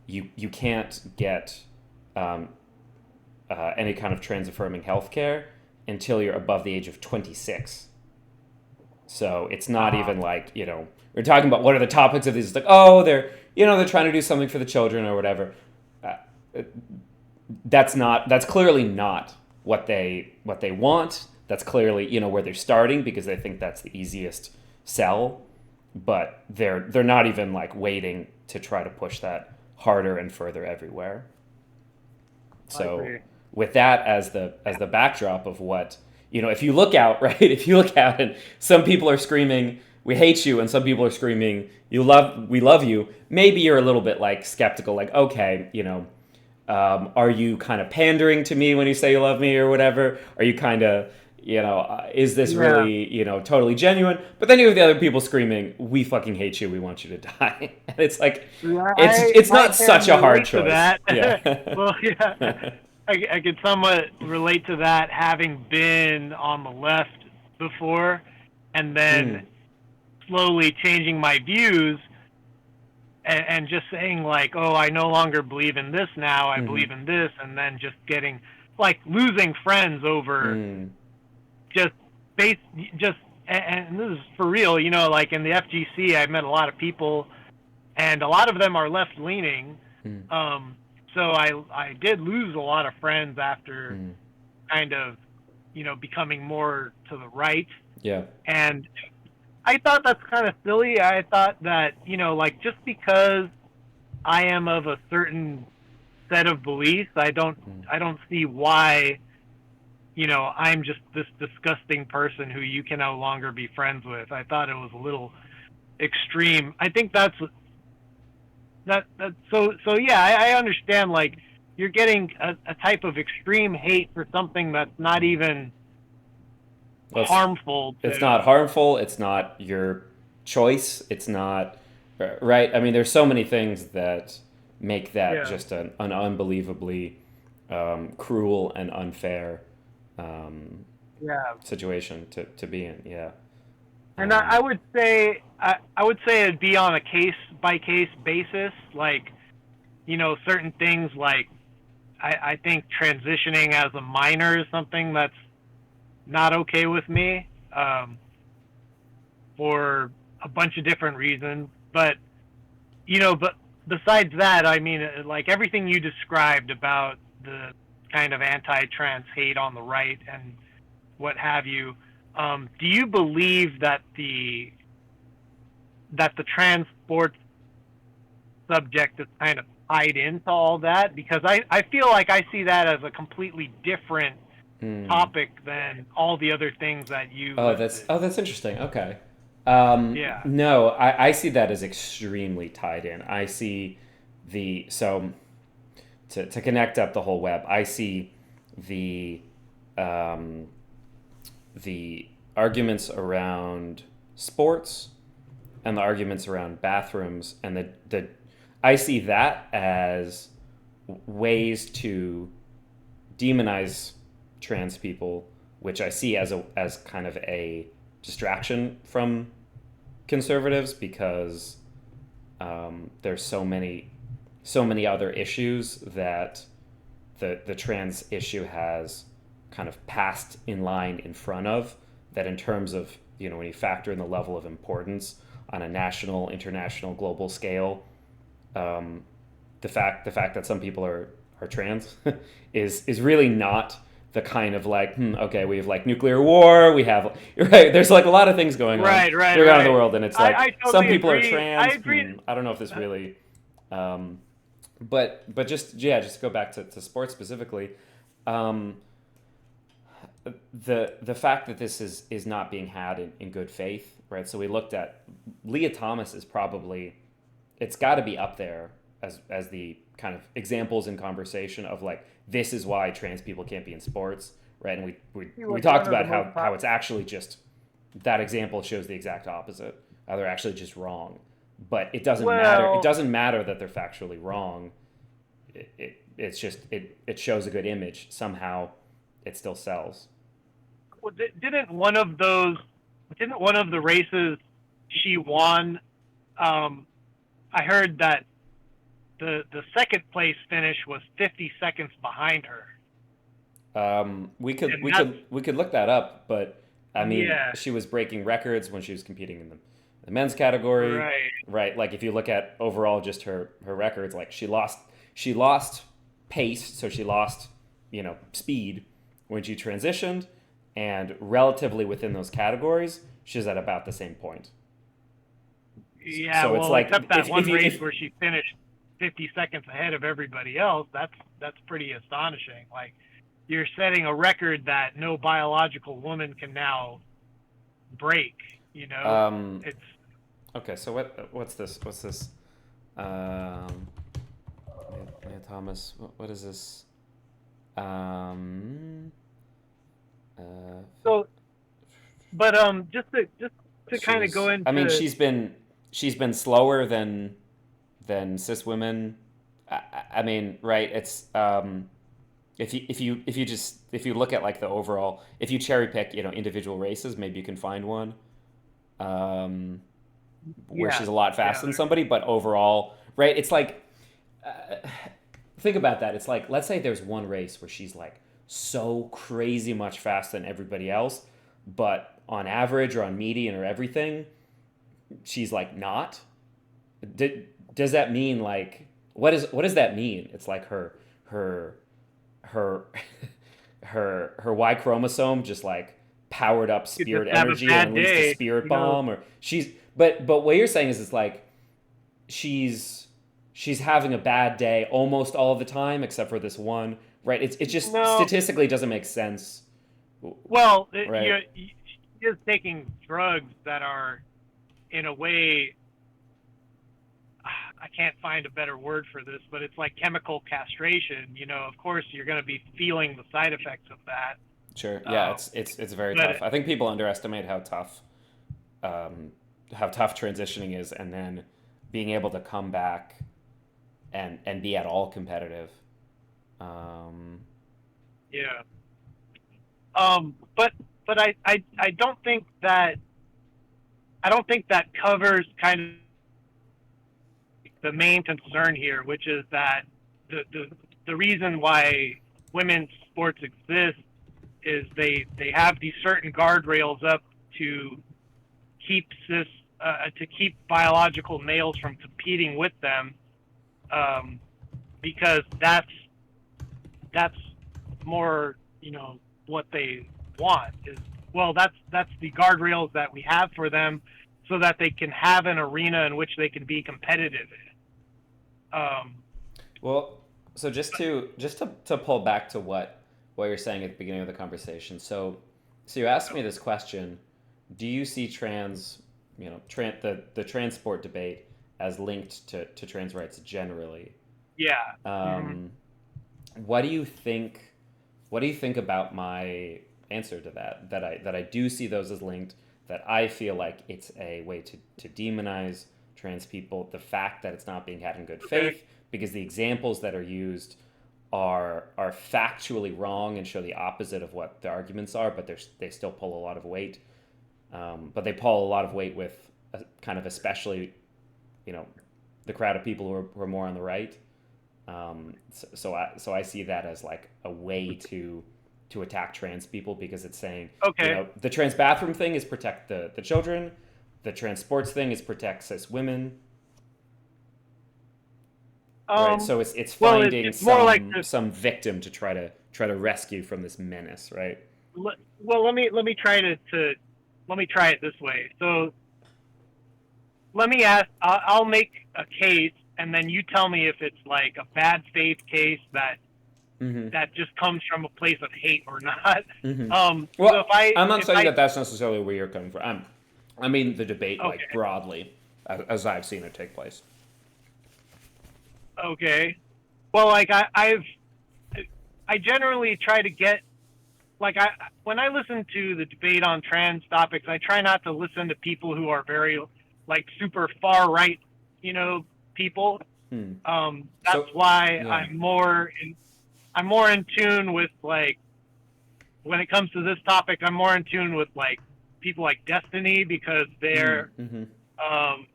[SPEAKER 1] you can't get um, any kind of trans affirming health care until you're above the age of 26. So it's not
[SPEAKER 2] Uh-huh.
[SPEAKER 1] even like, we're talking about what are the topics of these. It's like, oh, they're trying to do something for the children or whatever. Uh, that's clearly not what they want. That's clearly, where they're starting because they think that's the easiest sell. But they're not even like waiting to try to push that harder and further everywhere.
[SPEAKER 2] I
[SPEAKER 1] So
[SPEAKER 2] see.
[SPEAKER 1] with that as the backdrop of what, if you look out, right, if you look out and some people are screaming we hate you and some people are screaming we love you, maybe you're a little bit like skeptical, like, okay, are you kind of pandering to me when you say you love me or whatever? Are you kind of, is this
[SPEAKER 2] Yeah.
[SPEAKER 1] really, totally genuine? But then you have the other people screaming, we fucking hate you, we want you to die. And it's like,
[SPEAKER 2] Yeah,
[SPEAKER 1] it's
[SPEAKER 2] I
[SPEAKER 1] not such
[SPEAKER 2] can
[SPEAKER 1] a hard
[SPEAKER 2] relate to
[SPEAKER 1] choice.
[SPEAKER 2] that.
[SPEAKER 1] Yeah.
[SPEAKER 2] Well, yeah, I can somewhat relate to that, having been on the left before, and then
[SPEAKER 1] Mm,
[SPEAKER 2] slowly changing my views, and just saying like, oh, I no longer believe in this now. I
[SPEAKER 1] mm-hmm.
[SPEAKER 2] believe in this, and then just getting like losing friends over
[SPEAKER 1] Mm,
[SPEAKER 2] just base just and this is for real. Like in the FGC, I've met a lot of people, and a lot of them are left leaning.
[SPEAKER 1] mm,
[SPEAKER 2] Um, so I did lose a lot of friends after
[SPEAKER 1] mm.
[SPEAKER 2] kind of becoming more to the right,
[SPEAKER 1] Yeah.
[SPEAKER 2] and I thought that's kind of silly. I thought that like just because I am of a certain set of beliefs,
[SPEAKER 1] Mm.
[SPEAKER 2] I don't see why I'm just this disgusting person who you can no longer be friends with. I thought it was a little extreme. I think that so yeah, I understand like you're getting a type of extreme hate for something that's not even
[SPEAKER 1] Well,
[SPEAKER 2] harmful
[SPEAKER 1] it's
[SPEAKER 2] to.
[SPEAKER 1] not harmful. It's not your choice. It's not right. I mean, there's so many things that make that
[SPEAKER 2] Yeah,
[SPEAKER 1] just an unbelievably cruel and unfair um,
[SPEAKER 2] yeah.
[SPEAKER 1] situation to be in. Yeah.
[SPEAKER 2] And
[SPEAKER 1] Um,
[SPEAKER 2] I would say it'd be on a case by case basis. Like certain things like I think transitioning as a minor is something that's not okay with me, for a bunch of different reasons. But besides that, I mean, like everything you described about the kind of anti-trans hate on the right and what have you. Do you believe that the trans sports subject is kind of tied into all that? Because I feel like I see that as a completely different
[SPEAKER 1] hmm.
[SPEAKER 2] topic than all the other things that you
[SPEAKER 1] Oh, that's
[SPEAKER 2] listed.
[SPEAKER 1] oh, that's interesting. Okay.
[SPEAKER 2] Yeah.
[SPEAKER 1] No, I see that as extremely tied in. I see so to connect up the whole web. I see the um, the arguments around sports and the arguments around bathrooms and the I see that as ways to demonize trans people, which I see as kind of a distraction from conservatives because there's so many other issues that the trans issue has kind of passed in line in front of, that in terms of, when you factor in the level of importance on a national, international, global scale, um, the fact that some people are trans is really not the kind of like, okay, we have like nuclear war, we have right, there's like a lot of things going on
[SPEAKER 2] Right. Right.
[SPEAKER 1] around the
[SPEAKER 2] Right.
[SPEAKER 1] world, and it's like
[SPEAKER 2] I
[SPEAKER 1] some
[SPEAKER 2] totally
[SPEAKER 1] people are
[SPEAKER 2] agree. I
[SPEAKER 1] trans.
[SPEAKER 2] agree.
[SPEAKER 1] I don't know if this really um, but just, yeah, just to go back to sports specifically, um, the fact that this is not being had in good faith, right? So we looked at Leah Thomas is probably, it's got to be up there as the kind of examples in conversation of like, this is why trans people can't be in sports, right? And we
[SPEAKER 3] Like
[SPEAKER 1] talked
[SPEAKER 3] one of
[SPEAKER 1] about
[SPEAKER 3] the most
[SPEAKER 1] how it's actually just, that example shows the exact opposite. How they're actually just wrong, but it doesn't matter. It
[SPEAKER 2] Well,
[SPEAKER 1] doesn't matter that they're factually wrong. It's just it shows a good image. Somehow, it still sells.
[SPEAKER 2] well, didn't one of the races she won? I heard that the second place finish was 50 seconds behind her,
[SPEAKER 1] We
[SPEAKER 2] and that's
[SPEAKER 1] could look that up, but I mean,
[SPEAKER 2] yeah,
[SPEAKER 1] she was breaking records when she was competing in the men's category,
[SPEAKER 2] right.
[SPEAKER 1] right? Like if you look at overall just her records, like she lost pace, so she lost speed when she transitioned, and relatively within those categories, she's at about the same point.
[SPEAKER 2] Yeah,
[SPEAKER 1] So it's
[SPEAKER 2] well,
[SPEAKER 1] like
[SPEAKER 2] except that
[SPEAKER 1] if
[SPEAKER 2] one
[SPEAKER 1] you
[SPEAKER 2] race
[SPEAKER 1] if
[SPEAKER 2] where she finished 50 seconds ahead of everybody else, that's pretty astonishing. Like you're setting a record that no biological woman can now break, you know?
[SPEAKER 1] um
[SPEAKER 2] It's
[SPEAKER 1] okay, so what's this um Leah Thomas, what is this? Um, uh,
[SPEAKER 2] so but just to kind of go
[SPEAKER 1] I mean,
[SPEAKER 2] into
[SPEAKER 1] she's been slower than cis women. I mean, right? It's if you look at like the overall, if you cherry pick individual races, maybe you can find one um, where
[SPEAKER 2] yeah,
[SPEAKER 1] she's a lot
[SPEAKER 2] yeah,
[SPEAKER 1] faster than somebody, but overall, right? It's like uh, think about that. It's like, let's say there's one race where she's like so crazy much faster than everybody else, but on average or on median or everything, she's like not. Does that mean like what does that mean? It's like her her her Y chromosome just like powered up
[SPEAKER 2] you just
[SPEAKER 1] spirit
[SPEAKER 2] have a
[SPEAKER 1] energy and
[SPEAKER 2] bad
[SPEAKER 1] unleashed a
[SPEAKER 2] day,
[SPEAKER 1] spirit
[SPEAKER 2] you know.
[SPEAKER 1] bomb, or she's but what you're saying is it's like she's she's having a bad day almost all the time except for this one, right? It just
[SPEAKER 2] No,
[SPEAKER 1] statistically doesn't make sense,
[SPEAKER 2] well,
[SPEAKER 1] right?
[SPEAKER 2] you're just taking drugs that are in a way I can't find a better word for this, but it's like chemical castration. You know, of course, you're going to be feeling the side effects of that.
[SPEAKER 1] Sure. Yeah,
[SPEAKER 2] Um,
[SPEAKER 1] it's very
[SPEAKER 2] but
[SPEAKER 1] tough. I think people underestimate um, how tough transitioning is, and then being able to come back and be at all competitive. Um,
[SPEAKER 2] yeah, but I don't think that covers kind of the main concern here, which is that the the the reason why women's sports exist is they have these certain guardrails up to keep this to keep biological males from competing with them, um, because that's more what they want is well that's the guardrails that we have for them so that they can have an arena in which they can be competitive in.
[SPEAKER 1] well, so just to pull back to what you're saying at the beginning of the conversation. So you asked me this question: do you see the transport debate as linked to trans rights generally?
[SPEAKER 2] Yeah. Hmm.
[SPEAKER 1] Um, what do you think? What do you think about my answer to that? That I do see those as linked. That I feel like it's a way to demonize trans people. The fact that it's not being had in good
[SPEAKER 2] Okay.
[SPEAKER 1] faith, because the examples that are used are factually wrong and show the opposite of what the arguments are, but they still pull a lot of weight. But they pull a lot of weight with kind of especially you know the crowd of people who are more on the right. So I see that as like a way to attack trans people, because it's saying,
[SPEAKER 2] Okay.
[SPEAKER 1] the trans bathroom thing is protect the children, the trans sports thing is protect cis women, right?
[SPEAKER 2] um
[SPEAKER 1] So it's
[SPEAKER 2] well
[SPEAKER 1] finding
[SPEAKER 2] it's more like this.
[SPEAKER 1] some victim to try to rescue from this menace, right?
[SPEAKER 2] Well, let me try let me try it this way. So let me ask. I'll make a case, and then you tell me if it's like a bad faith case that that just comes from a place of hate or not. So
[SPEAKER 1] Well, I'm not saying that that's necessarily where you're coming from. I mean the debate like
[SPEAKER 2] okay,
[SPEAKER 1] broadly, as I've seen it take place.
[SPEAKER 2] okay. Well, like I generally try to get like when I listen to the debate on trans topics, I try not to listen to people who are very like super far right, you know, people. That's
[SPEAKER 1] So,
[SPEAKER 2] why
[SPEAKER 1] yeah.
[SPEAKER 2] I'm more in tune with like when it comes to this topic. I'm more in tune with like people like Destiny because they're
[SPEAKER 1] Mm-hmm.
[SPEAKER 2] um,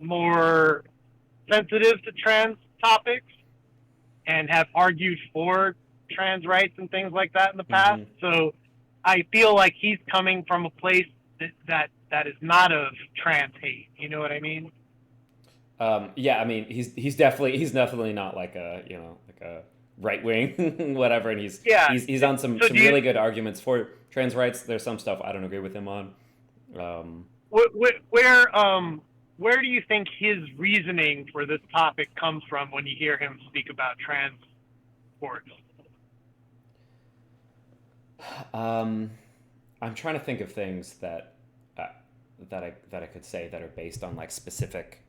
[SPEAKER 2] more sensitive to trans topics and have argued for trans rights and things like that in the past.
[SPEAKER 1] Mm-hmm.
[SPEAKER 2] So I feel like he's coming from a place that is not of trans hate. You know what I mean?
[SPEAKER 1] Yeah, I mean he's definitely not like a like a right wing whatever, and
[SPEAKER 2] Yeah.
[SPEAKER 1] he's on some
[SPEAKER 2] So
[SPEAKER 1] some
[SPEAKER 2] do you
[SPEAKER 1] really good arguments for trans rights. There's some stuff I don't agree with him on. Um,
[SPEAKER 2] where do you think his reasoning for this topic comes from when you hear him speak about trans sports?
[SPEAKER 1] um, I'm trying to think of things uh, that I could say that are based on like specific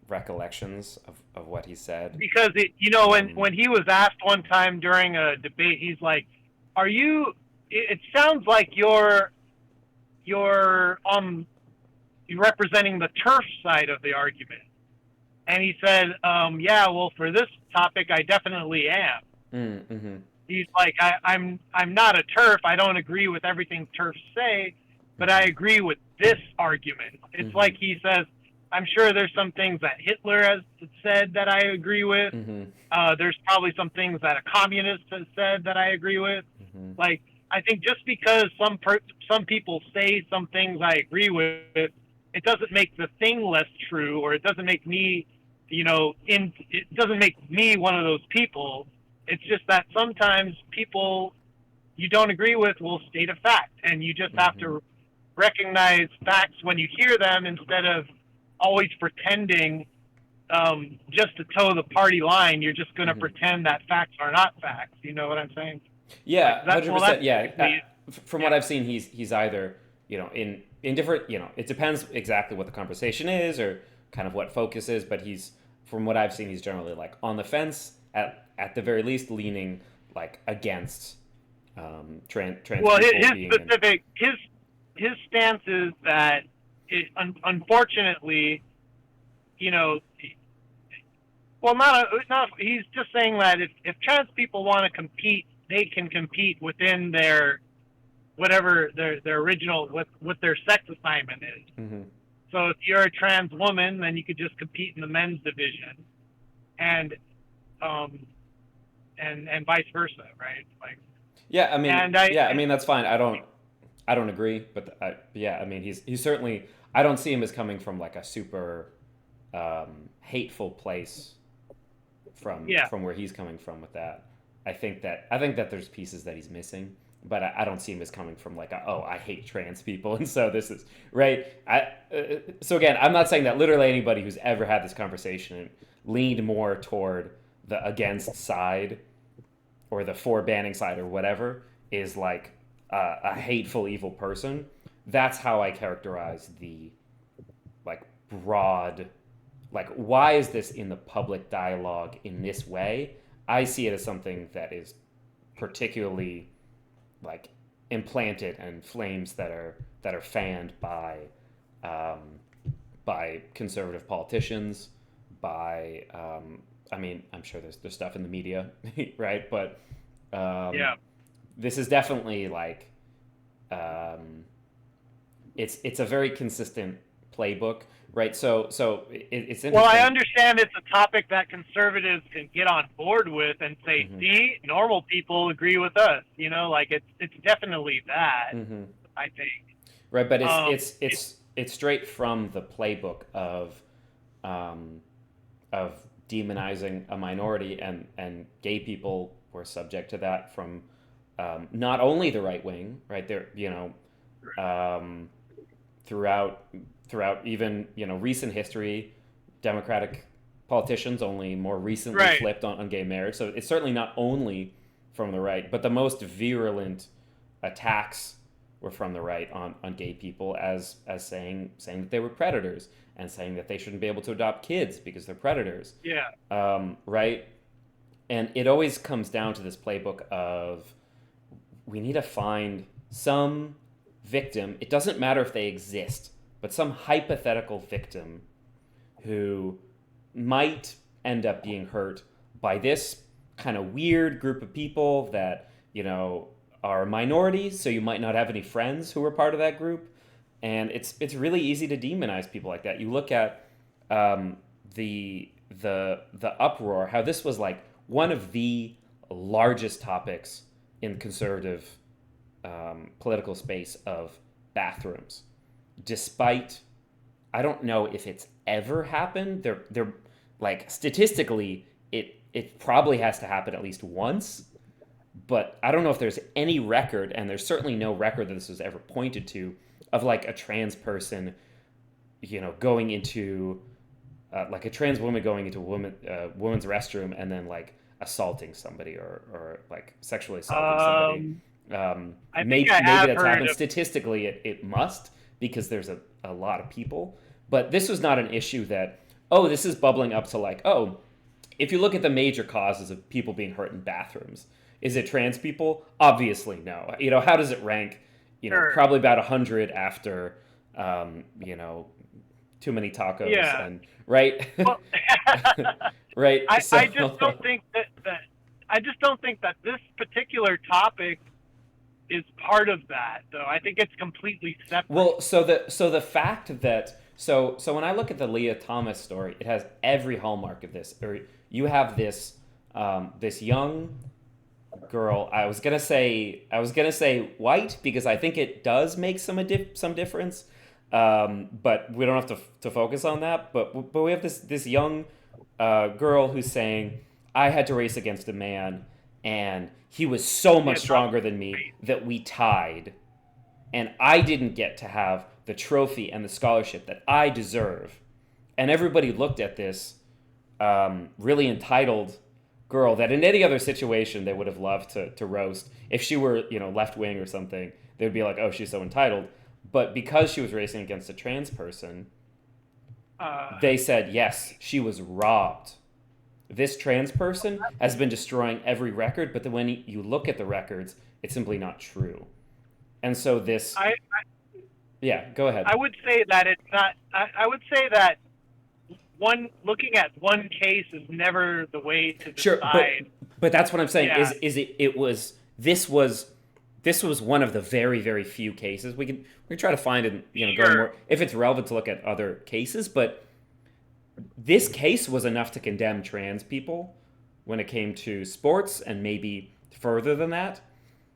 [SPEAKER 1] recollections of what he said.
[SPEAKER 2] Because you know,
[SPEAKER 1] Um,
[SPEAKER 2] when he was asked one time during a debate, he's like, "Are you? It sounds like you're you're representing the turf side of the argument." And he said, "Yeah, well, for this topic, I definitely am."
[SPEAKER 1] mm-hmm,
[SPEAKER 2] He's like, I'm not a turf. I don't agree with everything turfs say, but I
[SPEAKER 1] mm-hmm,
[SPEAKER 2] agree with this argument. It's
[SPEAKER 1] mm-hmm,
[SPEAKER 2] like he says, I'm sure there's some things that Hitler has said that I agree with.
[SPEAKER 1] mm-hmm,
[SPEAKER 2] There's probably some things that a communist has said that I agree with.
[SPEAKER 1] mm-hmm,
[SPEAKER 2] Like, I think just because some people say some things I agree with, it doesn't make the thing less true, or it doesn't make me, it doesn't make me one of those people. It's just that sometimes people you don't agree with will state a fact, and you just have
[SPEAKER 1] mm-hmm,
[SPEAKER 2] to recognize facts when you hear them instead of always pretending just to toe the party line. You're just going to
[SPEAKER 1] mm-hmm.
[SPEAKER 2] pretend that facts are not facts. You know what I'm saying? Like
[SPEAKER 1] Yeah,
[SPEAKER 2] that. Well, that's
[SPEAKER 1] 100%. Yeah.
[SPEAKER 2] basically
[SPEAKER 1] From
[SPEAKER 2] yeah.
[SPEAKER 1] what I've seen, he's either in different it depends exactly what the conversation is or kind of what focus is, but he's from what I've seen, he's generally like on the fence at the very least, leaning like against trans
[SPEAKER 2] Well,
[SPEAKER 1] people
[SPEAKER 2] his
[SPEAKER 1] being in.
[SPEAKER 2] specific his stance is that unfortunately, you know, well, not. He's just saying that if trans people want to compete, they can compete within their whatever their original what their sex assignment is.
[SPEAKER 1] Hmm.
[SPEAKER 2] So if you're a trans woman, then you could just compete in the men's division, and um and vice versa, right? Like,
[SPEAKER 1] Yeah, I mean,
[SPEAKER 2] and I
[SPEAKER 1] yeah, I mean that's fine. I don't agree, but yeah, I mean he's certainly. I don't see him as coming from like a super hateful place
[SPEAKER 2] yeah.
[SPEAKER 1] from where he's coming from with that. I think that there's pieces that he's missing, but I don't see him as coming from like oh I hate trans people and so this is right. So again, I'm not saying that literally anybody who's ever had this conversation leaned more toward the against side or the for banning side or whatever is like a hateful evil person. That's how I characterize the like broad like why is this in the public dialogue in this way. I see it as something that is particularly like implanted and flames that are fanned um, by conservative politicians by I mean I'm sure there's stuff in the media right but um,
[SPEAKER 2] Yeah.
[SPEAKER 1] this is definitely like um, it's a very consistent playbook right so it's
[SPEAKER 2] Well, I
[SPEAKER 1] interesting.
[SPEAKER 2] understand it's a topic that conservatives can get on board with and say,
[SPEAKER 1] Hmm.
[SPEAKER 2] "See, normal people agree with us." You know, like it's definitely that.
[SPEAKER 1] Hmm.
[SPEAKER 2] I think.
[SPEAKER 1] Right, but it's
[SPEAKER 2] Um,
[SPEAKER 1] it's it's it's straight from the playbook um, of demonizing a minority, and gay people were subject to that from not only the right wing, right there, um, throughout throughout even recent history, Democratic politicians only more recently
[SPEAKER 2] right.
[SPEAKER 1] flipped on gay marriage. So it's certainly not only from the right, but the most virulent attacks were from the right on gay people as saying that they were predators and saying that they shouldn't be able to adopt kids because they're predators.
[SPEAKER 2] Yeah.
[SPEAKER 1] Right? And it always comes down to this playbook of we need to find some victim. It doesn't matter if they exist, but some hypothetical victim who might end up being hurt by this kind of weird group of people that, are minorities, so you might not have any friends who are part of that group. And it's really easy to demonize people like that. You look at the uproar, how this was like one of the largest topics in conservative political space of bathrooms, despite I don't know if it's ever happened. They're like statistically, it probably has to happen at least once, but I don't know if there's any record, and there's certainly no record that this was ever pointed to of like a trans person, going into like a trans woman going into a woman's restroom and then like assaulting somebody or like sexually assaulting somebody.
[SPEAKER 2] I
[SPEAKER 1] Maybe
[SPEAKER 2] think I have
[SPEAKER 1] that's
[SPEAKER 2] heard
[SPEAKER 1] happened.
[SPEAKER 2] of.
[SPEAKER 1] Statistically, it must, because there's a lot of people. But this was not an issue that, oh, this is bubbling up to like, oh, if you look at the major causes of people being hurt in bathrooms, is it trans people? Obviously, no. How does it rank?
[SPEAKER 2] Sure.
[SPEAKER 1] Probably about 100 after, too many tacos
[SPEAKER 2] Yeah.
[SPEAKER 1] and right,
[SPEAKER 2] Well,
[SPEAKER 1] right.
[SPEAKER 2] I
[SPEAKER 1] So,
[SPEAKER 2] just don't think that I just don't think that this particular topic is part of that, though. I think it's completely separate.
[SPEAKER 1] well, so the fact that so when I look at the Leah Thomas story, it has every hallmark of this. Or you have this young girl. I was gonna say white because I think it does make some difference. But we don't have to focus on that. But we have this young girl who's saying, I had to race against a man, and he was so much stronger than me that we tied, and I didn't get to have the trophy and the scholarship that I deserve. And everybody looked at this really entitled girl that in any other situation they would have loved to roast. If she were, left wing or something, they would be like, oh, she's so entitled. But because she was racing against a trans person, they said, yes, she was robbed. This trans person has been destroying every record, but then when you look at the records, it's simply not true. And so this... yeah, go ahead.
[SPEAKER 2] I would say that it's not. I would say that looking at one case is never the way to decide.
[SPEAKER 1] Sure, but that's what I'm saying.
[SPEAKER 2] Yeah.
[SPEAKER 1] This was one of the very, very few cases. We can try to find it, go
[SPEAKER 2] Sure.
[SPEAKER 1] more if it's relevant to look at other cases, but this case was enough to condemn trans people when it came to sports and maybe further than that.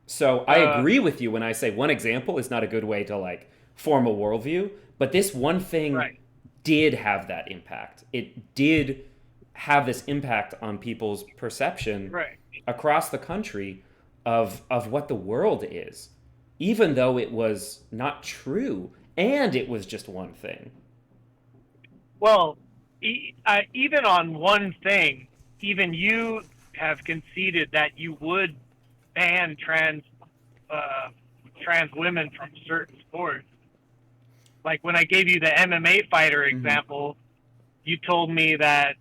[SPEAKER 1] So I agree with you when I say one example is not a good way to like form a worldview, but this one thing
[SPEAKER 2] Right.
[SPEAKER 1] did have that impact. It did have this impact on people's perception
[SPEAKER 2] Right.
[SPEAKER 1] across the country of what the world is, even though it was not true and it was just one thing.
[SPEAKER 2] Well, even on one thing, even you have conceded that you would ban trans women from certain sports. Like when I gave you the MMA fighter example, you told me that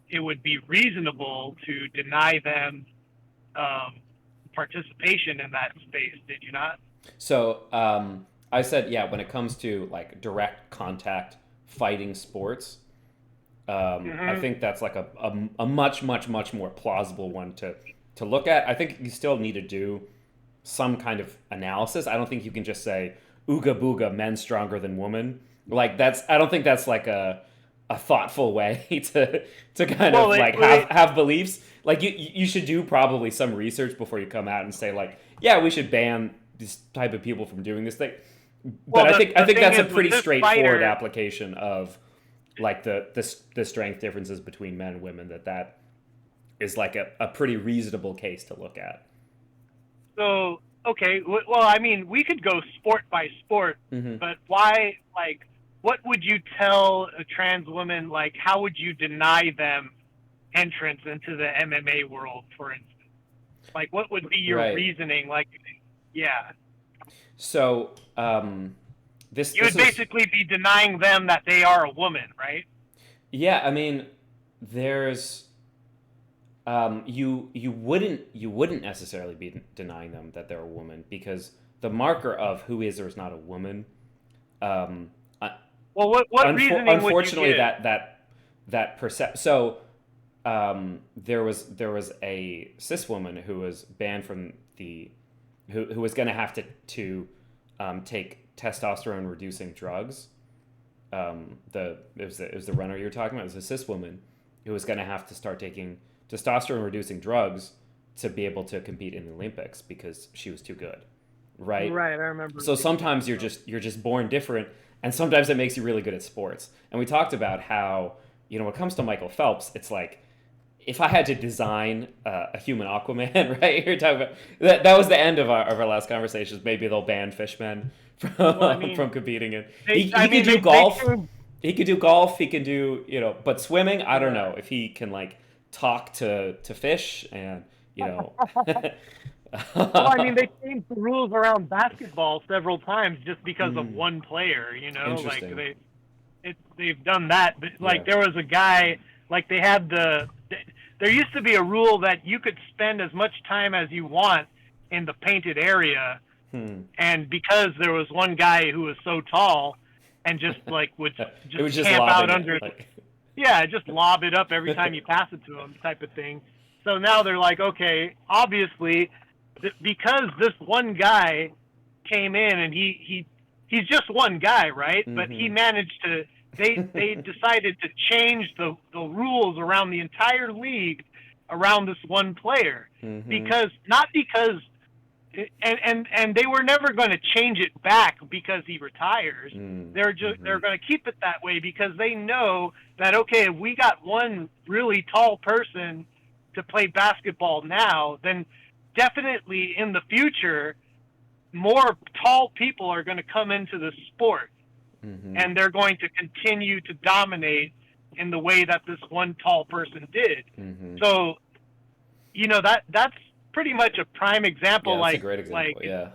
[SPEAKER 2] it would be reasonable to deny them participation in that space. Did you not?
[SPEAKER 1] So I said, yeah, when it comes to like direct contact fighting sports, I think that's like a much, much, much more plausible one to look at. I think you still need to do some kind of analysis. I don't think you can just say, ooga booga, men stronger than women. Like I don't think that's like a thoughtful way to kind of like have beliefs. Like you should do probably some research before you come out and say like, yeah, we should ban this type of people from doing this thing. But I think that's a pretty straightforward application of like the strength differences between men and women. That is like a pretty reasonable case to look at.
[SPEAKER 2] So okay, well, I mean, we could go sport by sport, but why? Like, what would you tell a trans woman? Like, how would you deny them entrance into the MMA world, for instance? Like, what would be your
[SPEAKER 1] Right.
[SPEAKER 2] reasoning? Like, yeah,
[SPEAKER 1] So this
[SPEAKER 2] you
[SPEAKER 1] this
[SPEAKER 2] would
[SPEAKER 1] is
[SPEAKER 2] basically be denying them that they are a woman, right?
[SPEAKER 1] yeah. I mean, there's you wouldn't necessarily be denying them that they're a woman because the marker of who is or is not a woman. Um, uh,
[SPEAKER 2] Well, what reasoning would you
[SPEAKER 1] Unfortunately,
[SPEAKER 2] give?
[SPEAKER 1] that percep so there was a cis woman who was banned from the who was going to have to take testosterone reducing drugs. It was the runner you were talking about. It was a cis woman who was going to have to start taking testosterone reducing drugs to be able to compete in the Olympics because she was too good, right?
[SPEAKER 2] Right, I remember
[SPEAKER 1] So
[SPEAKER 2] reading that.
[SPEAKER 1] sometimes you're just born different, and sometimes it makes you really good at sports. And we talked about how when it comes to Michael Phelps, it's like if I had to design a human Aquaman, right? You're talking about that was the end of our last conversations. Maybe they'll ban fishmen
[SPEAKER 2] Well, I
[SPEAKER 1] from
[SPEAKER 2] mean,
[SPEAKER 1] from competing in.
[SPEAKER 2] they,
[SPEAKER 1] He
[SPEAKER 2] I
[SPEAKER 1] he could
[SPEAKER 2] mean,
[SPEAKER 1] do
[SPEAKER 2] they
[SPEAKER 1] golf.
[SPEAKER 2] changed.
[SPEAKER 1] He could do golf. He can do but swimming. I don't
[SPEAKER 2] Yeah.
[SPEAKER 1] know if he can like talk to fish and you know.
[SPEAKER 2] Well, I mean, they changed the rules around basketball several times just because of
[SPEAKER 1] Hmm,
[SPEAKER 2] one player. You know, like
[SPEAKER 1] interesting.
[SPEAKER 2] they've done that. But
[SPEAKER 1] Yeah.
[SPEAKER 2] like there was a guy, like they had there used to be a rule that you could spend as much time as you want in the painted area,
[SPEAKER 1] Hmm.
[SPEAKER 2] and because there was one guy who was so tall and just like would
[SPEAKER 1] It
[SPEAKER 2] just
[SPEAKER 1] was just
[SPEAKER 2] camp out
[SPEAKER 1] lobbing it
[SPEAKER 2] under,
[SPEAKER 1] like.
[SPEAKER 2] yeah, just lob it up every time you pass it to him, type of thing. So now they're like, okay, obviously, because this one guy came in and he's just one guy, right? But he
[SPEAKER 1] Hmm.
[SPEAKER 2] managed to. They decided to change the rules around the entire league around this one player
[SPEAKER 1] Hmm.
[SPEAKER 2] because not because and they were never going to change it back because he retires.
[SPEAKER 1] Mm-hmm.
[SPEAKER 2] They're going to keep it that way because they know that okay, if we got one really tall person to play basketball now, then definitely in the future more tall people are going to come into the sport
[SPEAKER 1] Hmm.
[SPEAKER 2] and they're going to continue to dominate in the way that this one tall person did.
[SPEAKER 1] Hmm.
[SPEAKER 2] So that's pretty much a prime example.
[SPEAKER 1] Yeah, that's a
[SPEAKER 2] Like
[SPEAKER 1] great
[SPEAKER 2] like
[SPEAKER 1] example. Yeah.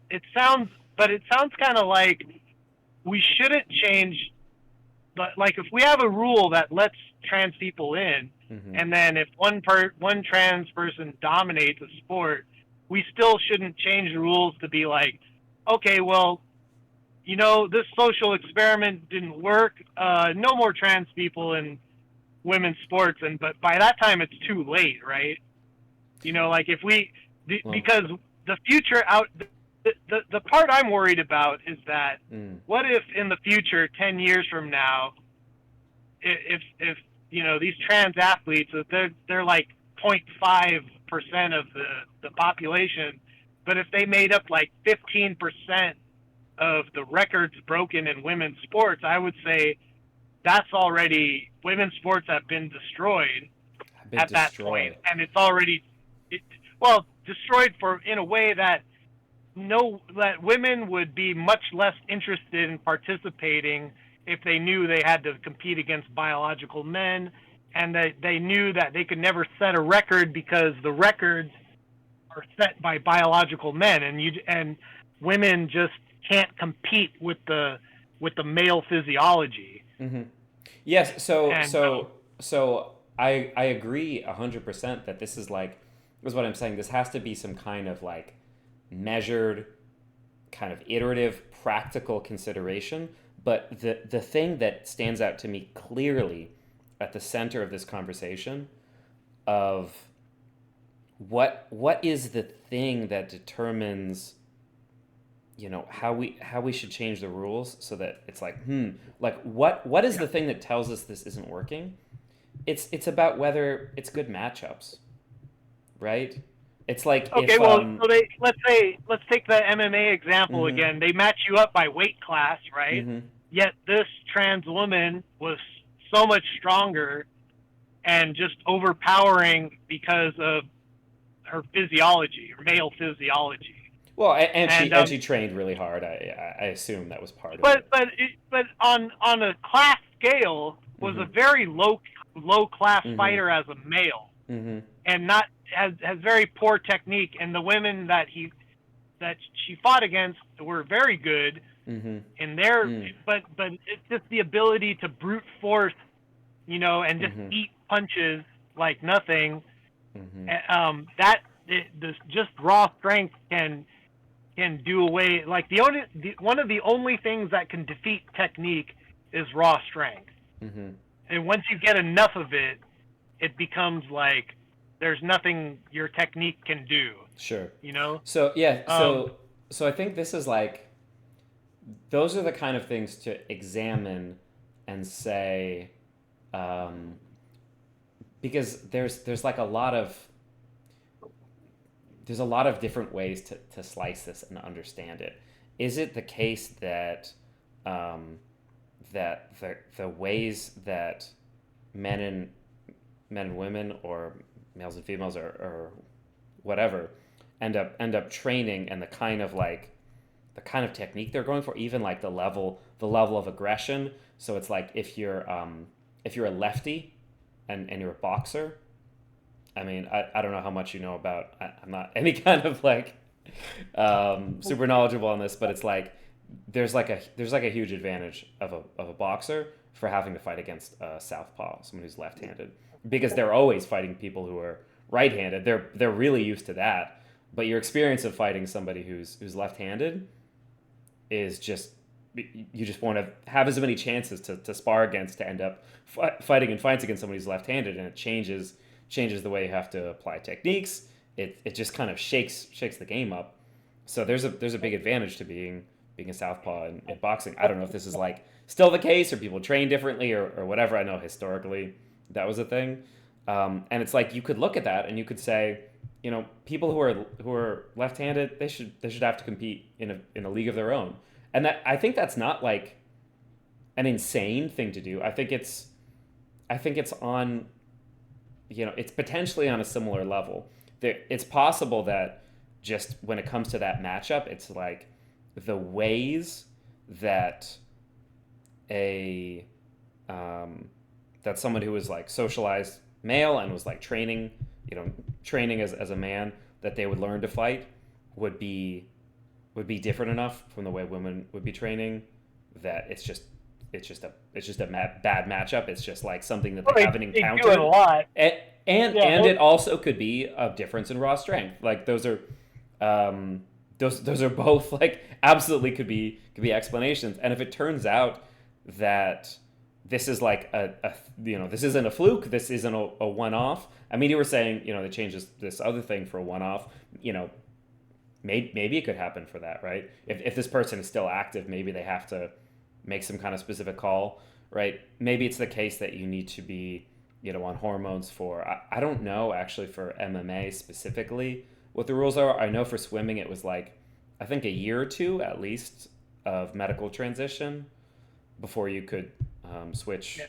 [SPEAKER 2] it sounds, but it sounds kind of like we shouldn't change. But like if we have a rule that lets trans people in,
[SPEAKER 1] Hmm.
[SPEAKER 2] and then if one trans person dominates a sport, we still shouldn't change the rules to be like, okay, well, this social experiment didn't work. No more trans people in women's sports, and but by that time it's too late, right? Like if
[SPEAKER 1] Well.
[SPEAKER 2] because the future the part I'm worried about is that
[SPEAKER 1] Mm.
[SPEAKER 2] what if in the future 10 years from now if these trans athletes they're like 0.5% of the population, but if they made up like 15% of the records broken in women's sports, I would say that's already women's sports have been destroyed
[SPEAKER 1] I've been
[SPEAKER 2] at that point,
[SPEAKER 1] destroyed.
[SPEAKER 2] and it's already well destroyed for in a way that no that women would be much less interested in participating if they knew they had to compete against biological men and that they knew that they could never set a record because the records are set by biological men and women just can't compete with the male physiology.
[SPEAKER 1] Hmm. Yes. So
[SPEAKER 2] And
[SPEAKER 1] so so I agree 100% that this is what I'm saying. This has to be some kind of like measured, kind of iterative, practical consideration. But the thing that stands out to me clearly at the center of this conversation of what is the thing that determines how we should change the rules so that it's like like what is
[SPEAKER 2] yeah.
[SPEAKER 1] the thing that tells us this isn't working. It's about whether it's good matchups, right? It's like
[SPEAKER 2] Okay,
[SPEAKER 1] if
[SPEAKER 2] well, so let's take the MMA example
[SPEAKER 1] mm-hmm,
[SPEAKER 2] again. They match you up by weight class, right?
[SPEAKER 1] mm-hmm,
[SPEAKER 2] Yet this trans woman was so much stronger and just overpowering because of her physiology, her male physiology.
[SPEAKER 1] well, and she
[SPEAKER 2] And
[SPEAKER 1] and she trained really hard. I assume that was part of
[SPEAKER 2] but
[SPEAKER 1] it.
[SPEAKER 2] but on a class scale was
[SPEAKER 1] Mm-hmm,
[SPEAKER 2] a very low class
[SPEAKER 1] mm-hmm,
[SPEAKER 2] fighter as a male,
[SPEAKER 1] mm-hmm,
[SPEAKER 2] and not has very poor technique, and the women that she fought against were very good
[SPEAKER 1] Mm-hmm.
[SPEAKER 2] in their,
[SPEAKER 1] Mm.
[SPEAKER 2] but it's just the ability to brute force, and just
[SPEAKER 1] Mm-hmm.
[SPEAKER 2] eat punches like nothing.
[SPEAKER 1] Mm-hmm.
[SPEAKER 2] That this just raw strength can do away. Like one of the only things that can defeat technique is raw strength.
[SPEAKER 1] Mm-hmm.
[SPEAKER 2] And once you get enough of it, it becomes like there's nothing your technique can do.
[SPEAKER 1] Sure.
[SPEAKER 2] You know.
[SPEAKER 1] So yeah,
[SPEAKER 2] Um,
[SPEAKER 1] so I think this is like those are the kind of things to examine and say, um, because there's like there's a lot of different ways to slice this and understand it. Is it the case that um, that the ways that men and women or males and females or whatever end up training and the kind of technique they're going for, even like the level of aggression. So it's like if you're a lefty and you're a boxer. I mean, I don't know how much you know about. I'm not any kind of like super knowledgeable on this, but it's like there's like a huge advantage of a boxer for having to fight against a southpaw, someone who's left-handed, because they're always fighting people who are right-handed. They're really used to that. But your experience of fighting somebody who's left-handed is just you just won't have as many chances to spar against, to end up fighting in fights against somebody who's left-handed, and it changes the way you have to apply techniques. It just kind of shakes the game up. So there's a big advantage to being a southpaw in boxing. I don't know if this is like still the case or people train differently or whatever. I know historically that was a thing, and it's like you could look at that and you could say, people who are left-handed, they should have to compete in a league of their own, and that I think that's not like an insane thing to do. I think it's on, it's potentially on a similar level. It's possible that just when it comes to that matchup, it's like the ways that a that someone who was like socialized male and was like training as a man, that they would learn to fight would be different enough from the way women would be training, that it's just a bad matchup. It's just like something that
[SPEAKER 2] well,
[SPEAKER 1] they haven't
[SPEAKER 2] they do it a
[SPEAKER 1] encountered,
[SPEAKER 2] lot.
[SPEAKER 1] and
[SPEAKER 2] Yeah.
[SPEAKER 1] and it also could be a difference in raw strength. Like those are both like absolutely could be explanations. And if it turns out that this is like this isn't a fluke, this isn't a one-off. I mean, you were saying they changed this other thing for a one-off. Maybe it could happen for that, right? If this person is still active, maybe they have to make some kind of specific call, right? Maybe it's the case that you need to be, on hormones for, I don't know actually for MMA specifically what the rules are. I know for swimming it was like, I think a year or two at least of medical transition before you could switch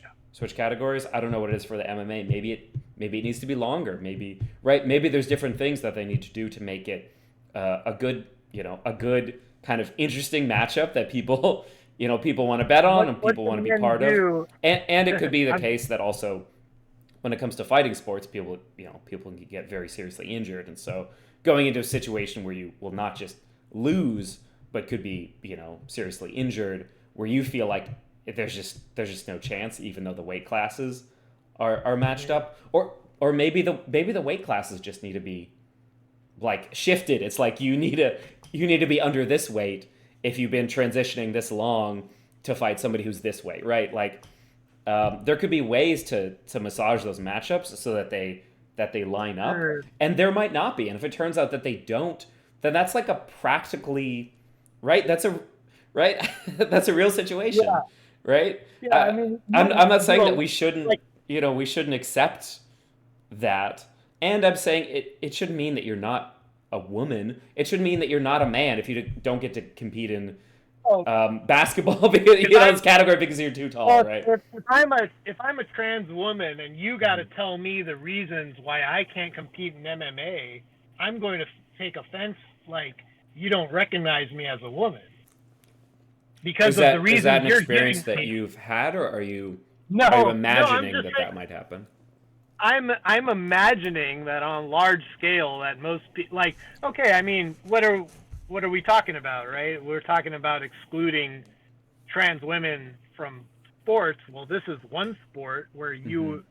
[SPEAKER 1] categories. I don't know what it is for the MMA. Maybe it needs to be longer. Maybe there's different things that they need to do to make it a good kind of interesting matchup that people people want to bet on and
[SPEAKER 2] What
[SPEAKER 1] people
[SPEAKER 2] the
[SPEAKER 1] want to be
[SPEAKER 2] men
[SPEAKER 1] part of.
[SPEAKER 2] do?
[SPEAKER 1] And it could be the
[SPEAKER 2] I'm,
[SPEAKER 1] case that also when it comes to fighting sports, people can get very seriously injured, and so going into a situation where you will not just lose but could be seriously injured, where you feel like there's just no chance, even though the weight classes are matched up, or maybe the weight classes just need to be like shifted. It's like you need to be under this weight if you've been transitioning this long to fight somebody who's this weight, right? Like there could be ways to massage those matchups so that they line up,
[SPEAKER 2] sure.
[SPEAKER 1] and there might not be. And if it turns out that they don't, then that's like a practically right. Right. That's a real situation,
[SPEAKER 2] Yeah.
[SPEAKER 1] right?
[SPEAKER 2] Yeah. I mean,
[SPEAKER 1] I'm not saying that
[SPEAKER 2] well,
[SPEAKER 1] we shouldn't
[SPEAKER 2] like,
[SPEAKER 1] we shouldn't accept that, and I'm saying it shouldn't mean that you're not a woman. It should mean that you're not a man if you don't get to compete in
[SPEAKER 2] oh,
[SPEAKER 1] basketball because
[SPEAKER 2] if
[SPEAKER 1] this category because you're too tall,
[SPEAKER 2] well,
[SPEAKER 1] right?
[SPEAKER 2] if I'm a trans woman and you got to tell me the reasons why I can't compete in MMA, I'm going to take offense. Like, you don't recognize me as a woman
[SPEAKER 1] Is
[SPEAKER 2] because of the
[SPEAKER 1] that
[SPEAKER 2] reasons
[SPEAKER 1] an
[SPEAKER 2] you're
[SPEAKER 1] experience
[SPEAKER 2] giving
[SPEAKER 1] that
[SPEAKER 2] me.
[SPEAKER 1] you've had, or are you
[SPEAKER 2] No, no, I'm
[SPEAKER 1] imagining
[SPEAKER 2] just
[SPEAKER 1] that
[SPEAKER 2] saying.
[SPEAKER 1] might happen?
[SPEAKER 2] I'm imagining that on large scale that most people like, okay, I mean, what are we talking about, right? We're talking about excluding trans women from sports. Well, this is one sport where
[SPEAKER 1] Hmm.
[SPEAKER 2] you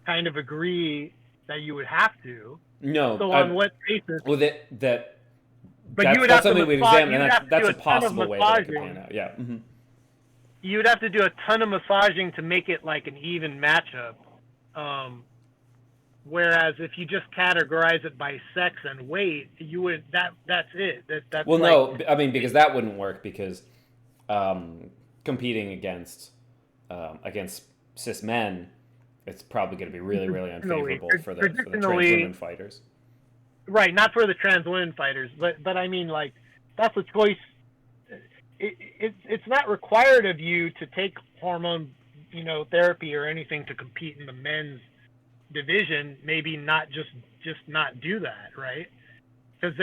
[SPEAKER 2] kind of agree that you would have to.
[SPEAKER 1] No,
[SPEAKER 2] So on what basis?
[SPEAKER 1] well
[SPEAKER 2] But you would
[SPEAKER 1] that's
[SPEAKER 2] have to
[SPEAKER 1] something we've
[SPEAKER 2] massage.
[SPEAKER 1] examined,
[SPEAKER 2] You
[SPEAKER 1] and
[SPEAKER 2] would have to
[SPEAKER 1] that's
[SPEAKER 2] do
[SPEAKER 1] a
[SPEAKER 2] a ton of
[SPEAKER 1] possible way that it could pan
[SPEAKER 2] massaging.
[SPEAKER 1] out. Yeah. Hmm.
[SPEAKER 2] You would have to do a ton of massaging to make it like an even matchup. Um, Whereas if you just categorize it by sex and weight, you would that's it. That's
[SPEAKER 1] Well,
[SPEAKER 2] like
[SPEAKER 1] no, I mean because that wouldn't work because um, competing against cis men, it's probably going to be really really unfavorable for the trans women
[SPEAKER 2] traditionally
[SPEAKER 1] fighters.
[SPEAKER 2] right, not for the trans women fighters, but I mean like that's a choice. It's not required of you to take hormone, therapy or anything to compete in the men's division. Maybe not just not do that, right? Because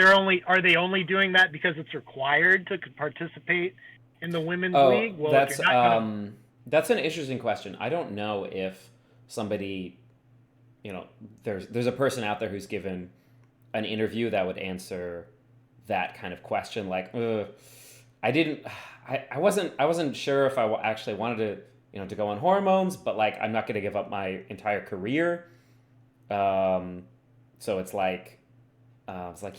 [SPEAKER 2] are they only doing that because it's required to participate in the women's
[SPEAKER 1] Oh,
[SPEAKER 2] league? Well, if you're not gonna,
[SPEAKER 1] that's an interesting question. I don't know if somebody, there's a person out there who's given an interview that would answer that kind of question. Like, I didn't, I wasn't sure if actually wanted to, to go on hormones, but like, I'm not going to give up my entire career. Um, so it's like,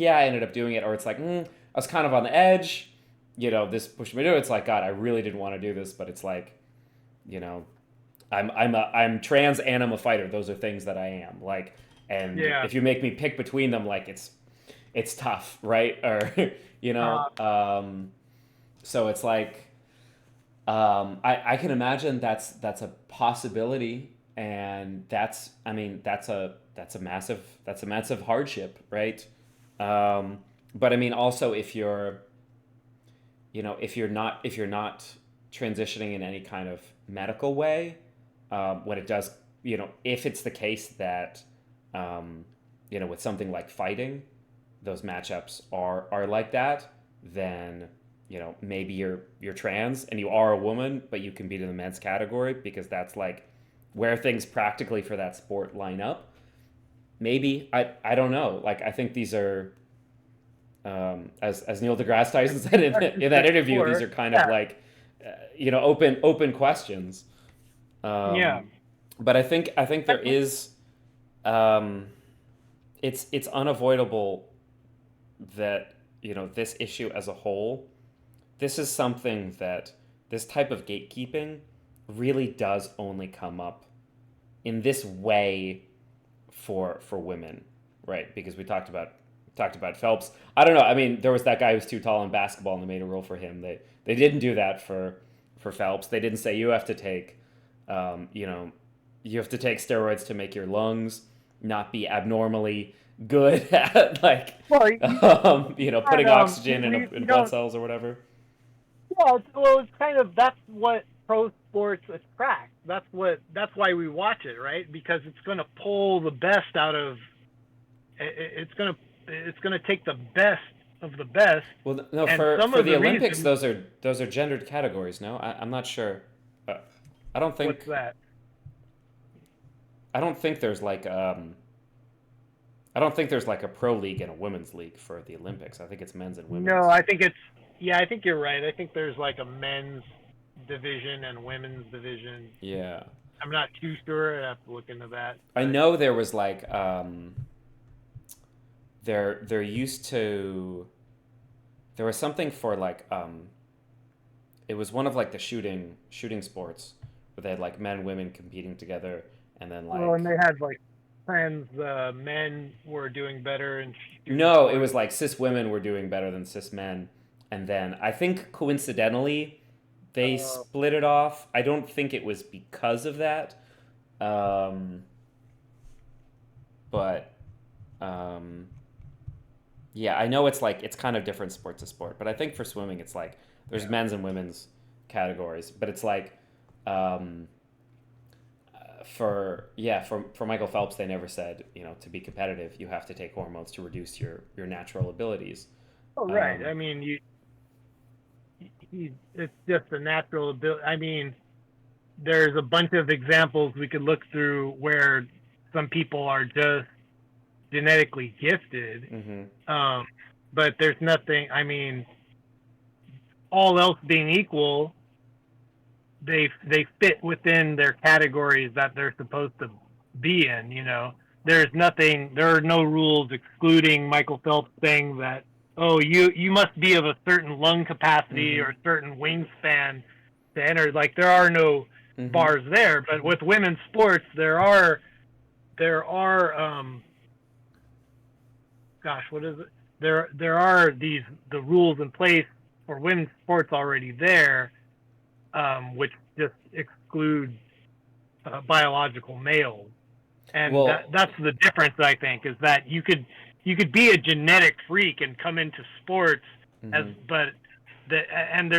[SPEAKER 1] yeah, I ended up doing it, or it's like, I was kind of on the edge. This pushed me to it. It's like, God, I really didn't want to do this, but it's like, you know, I'm trans and I'm a fighter. Those are things that I am. Like, and
[SPEAKER 2] yeah,
[SPEAKER 1] if you make me pick between them, like it's tough, right? Or
[SPEAKER 2] uh,
[SPEAKER 1] so it's like, I can imagine that's a possibility, and I mean that's a massive hardship, right? But I mean also if you're not transitioning in any kind of medical way, when it does, if it's the case that with something like fighting, those matchups are like that, then maybe you're trans and you are a woman, but you compete in the men's category because that's like where things practically for that sport line up. Maybe I don't know. Like I think these are as Neil deGrasse Tyson said in that interview, these are kind of
[SPEAKER 2] yeah,
[SPEAKER 1] like open questions.
[SPEAKER 2] yeah.
[SPEAKER 1] Um, but I think there is um, it's unavoidable that this issue as a whole, this is something that this type of gatekeeping really does only come up in this way for women, right? Because we talked about Phelps. I don't know. I mean, there was that guy who was too tall in basketball, and they made a rule for him. They didn't do that for Phelps. They didn't say you have to take, um, you know, you have to take steroids to make your lungs not be abnormally good at like,
[SPEAKER 2] Well,
[SPEAKER 1] putting oxygen
[SPEAKER 2] we
[SPEAKER 1] in blood
[SPEAKER 2] don't.
[SPEAKER 1] cells or whatever.
[SPEAKER 2] It's kind of that's what pro sports attract. That's why we watch it, right? Because it's going to pull the best out of. It's gonna take the best of the best,
[SPEAKER 1] Well, no,
[SPEAKER 2] and some
[SPEAKER 1] for
[SPEAKER 2] of
[SPEAKER 1] the
[SPEAKER 2] the
[SPEAKER 1] Olympics,
[SPEAKER 2] reason.
[SPEAKER 1] those are gendered categories. No, I'm not sure. Uh, I don't
[SPEAKER 2] What's
[SPEAKER 1] think
[SPEAKER 2] that?
[SPEAKER 1] I don't think there's like I don't think there's like a pro league and a women's league for the Olympics. I think it's men's and
[SPEAKER 2] No,
[SPEAKER 1] women's.
[SPEAKER 2] I think it's. Yeah, I think you're right. I think there's like a men's division and women's division.
[SPEAKER 1] Yeah,
[SPEAKER 2] I'm not too sure. I have to look into that.
[SPEAKER 1] I
[SPEAKER 2] But
[SPEAKER 1] know there was like there used to there was something for like it was one of like the shooting sports where they had like men women competing together, and then
[SPEAKER 2] well, and
[SPEAKER 1] like
[SPEAKER 2] they had like trans men were doing better in shooting
[SPEAKER 1] no, it
[SPEAKER 2] sports.
[SPEAKER 1] was like cis women were doing better than cis men, and then I think coincidentally they
[SPEAKER 2] Uh,
[SPEAKER 1] split it off. I don't think it was because of that, um, but um, yeah, I know it's kind of different sport to sport, but I think for swimming it's like there's
[SPEAKER 2] yeah.
[SPEAKER 1] men's and women's categories, but it's like um, for Michael Phelps they never said to be competitive you have to take hormones to reduce your natural abilities.
[SPEAKER 2] Oh, right.
[SPEAKER 1] Um,
[SPEAKER 2] I mean, it's just a natural ability. I mean, there's a bunch of examples we could look through where some people are just genetically gifted.
[SPEAKER 1] Mm-hmm.
[SPEAKER 2] But there's nothing. I mean, all else being equal, they fit within their categories that they're supposed to be in. There's nothing. There are no rules excluding Michael Phelps saying that, oh, you must be of a certain lung capacity
[SPEAKER 1] Mm-hmm.
[SPEAKER 2] or a certain wingspan to enter. Like, there are no
[SPEAKER 1] Mm-hmm.
[SPEAKER 2] bars there. But with women's sports, there are gosh, what is it? There are the rules in place for women's sports already there, which just exclude biological males, and
[SPEAKER 1] Well,
[SPEAKER 2] that's the difference. I think is that you could be a genetic freak and come into sports
[SPEAKER 1] mm-hmm.
[SPEAKER 2] but and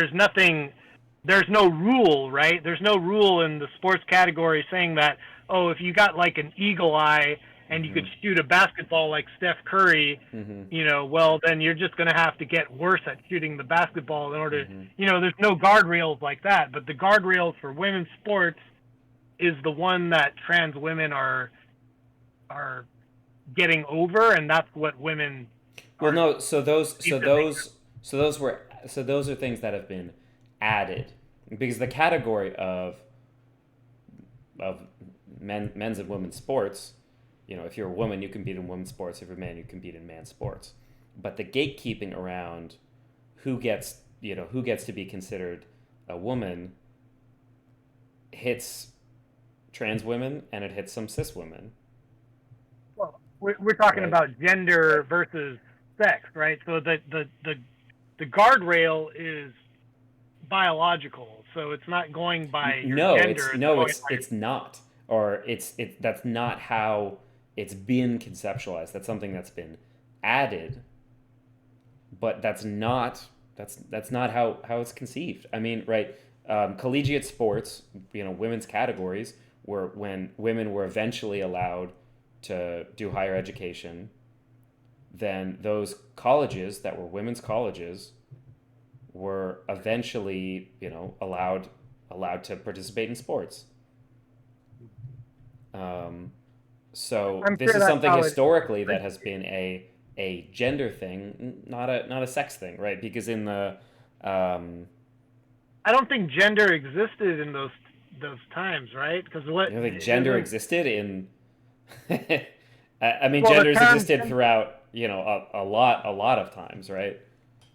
[SPEAKER 2] there's no rule, right? There's no rule in the sports category saying that, oh, if you got like an eagle eye and you
[SPEAKER 1] Mm-hmm.
[SPEAKER 2] could shoot a basketball like Steph Curry,
[SPEAKER 1] Mm-hmm.
[SPEAKER 2] well, then you're just going to have to get worse at shooting the basketball in order.
[SPEAKER 1] Mm-hmm.
[SPEAKER 2] There's no guardrails like that. But the guardrails for women's sports is the one that trans women are getting over, and that's what women
[SPEAKER 1] Well,
[SPEAKER 2] are
[SPEAKER 1] no. So those,
[SPEAKER 2] need
[SPEAKER 1] so
[SPEAKER 2] to make.
[SPEAKER 1] those, so those were, so those are things that have been added because the category of men's and women's sports, if you're a woman, you compete in women's sports. If you're a man, you compete in man's sports. But the gatekeeping around who gets to be considered a woman hits trans women and it hits some cis women,
[SPEAKER 2] Well, we're talking
[SPEAKER 1] right?
[SPEAKER 2] about gender versus sex, right? So the guardrail is biological, so it's not going by your
[SPEAKER 1] No,
[SPEAKER 2] gender.
[SPEAKER 1] it's
[SPEAKER 2] It's
[SPEAKER 1] no,
[SPEAKER 2] going
[SPEAKER 1] it's
[SPEAKER 2] by
[SPEAKER 1] it's not, or that's not how it's been conceptualized. That's something that's been added, but that's not how it's conceived. I mean, right? Collegiate sports, women's categories were when women were eventually allowed to do higher education. Then those colleges that were women's colleges were eventually, allowed to participate in sports. Um, so
[SPEAKER 2] I'm
[SPEAKER 1] this
[SPEAKER 2] sure
[SPEAKER 1] is
[SPEAKER 2] that's
[SPEAKER 1] something
[SPEAKER 2] how it.
[SPEAKER 1] historically that has been a gender thing, not a sex thing, right? Because in the um,
[SPEAKER 2] I don't think gender existed in those times, right? Because what
[SPEAKER 1] like
[SPEAKER 2] it
[SPEAKER 1] gender
[SPEAKER 2] isn't.
[SPEAKER 1] existed in. I mean,
[SPEAKER 2] Well, the
[SPEAKER 1] gender's
[SPEAKER 2] term
[SPEAKER 1] existed throughout, a lot of times, right?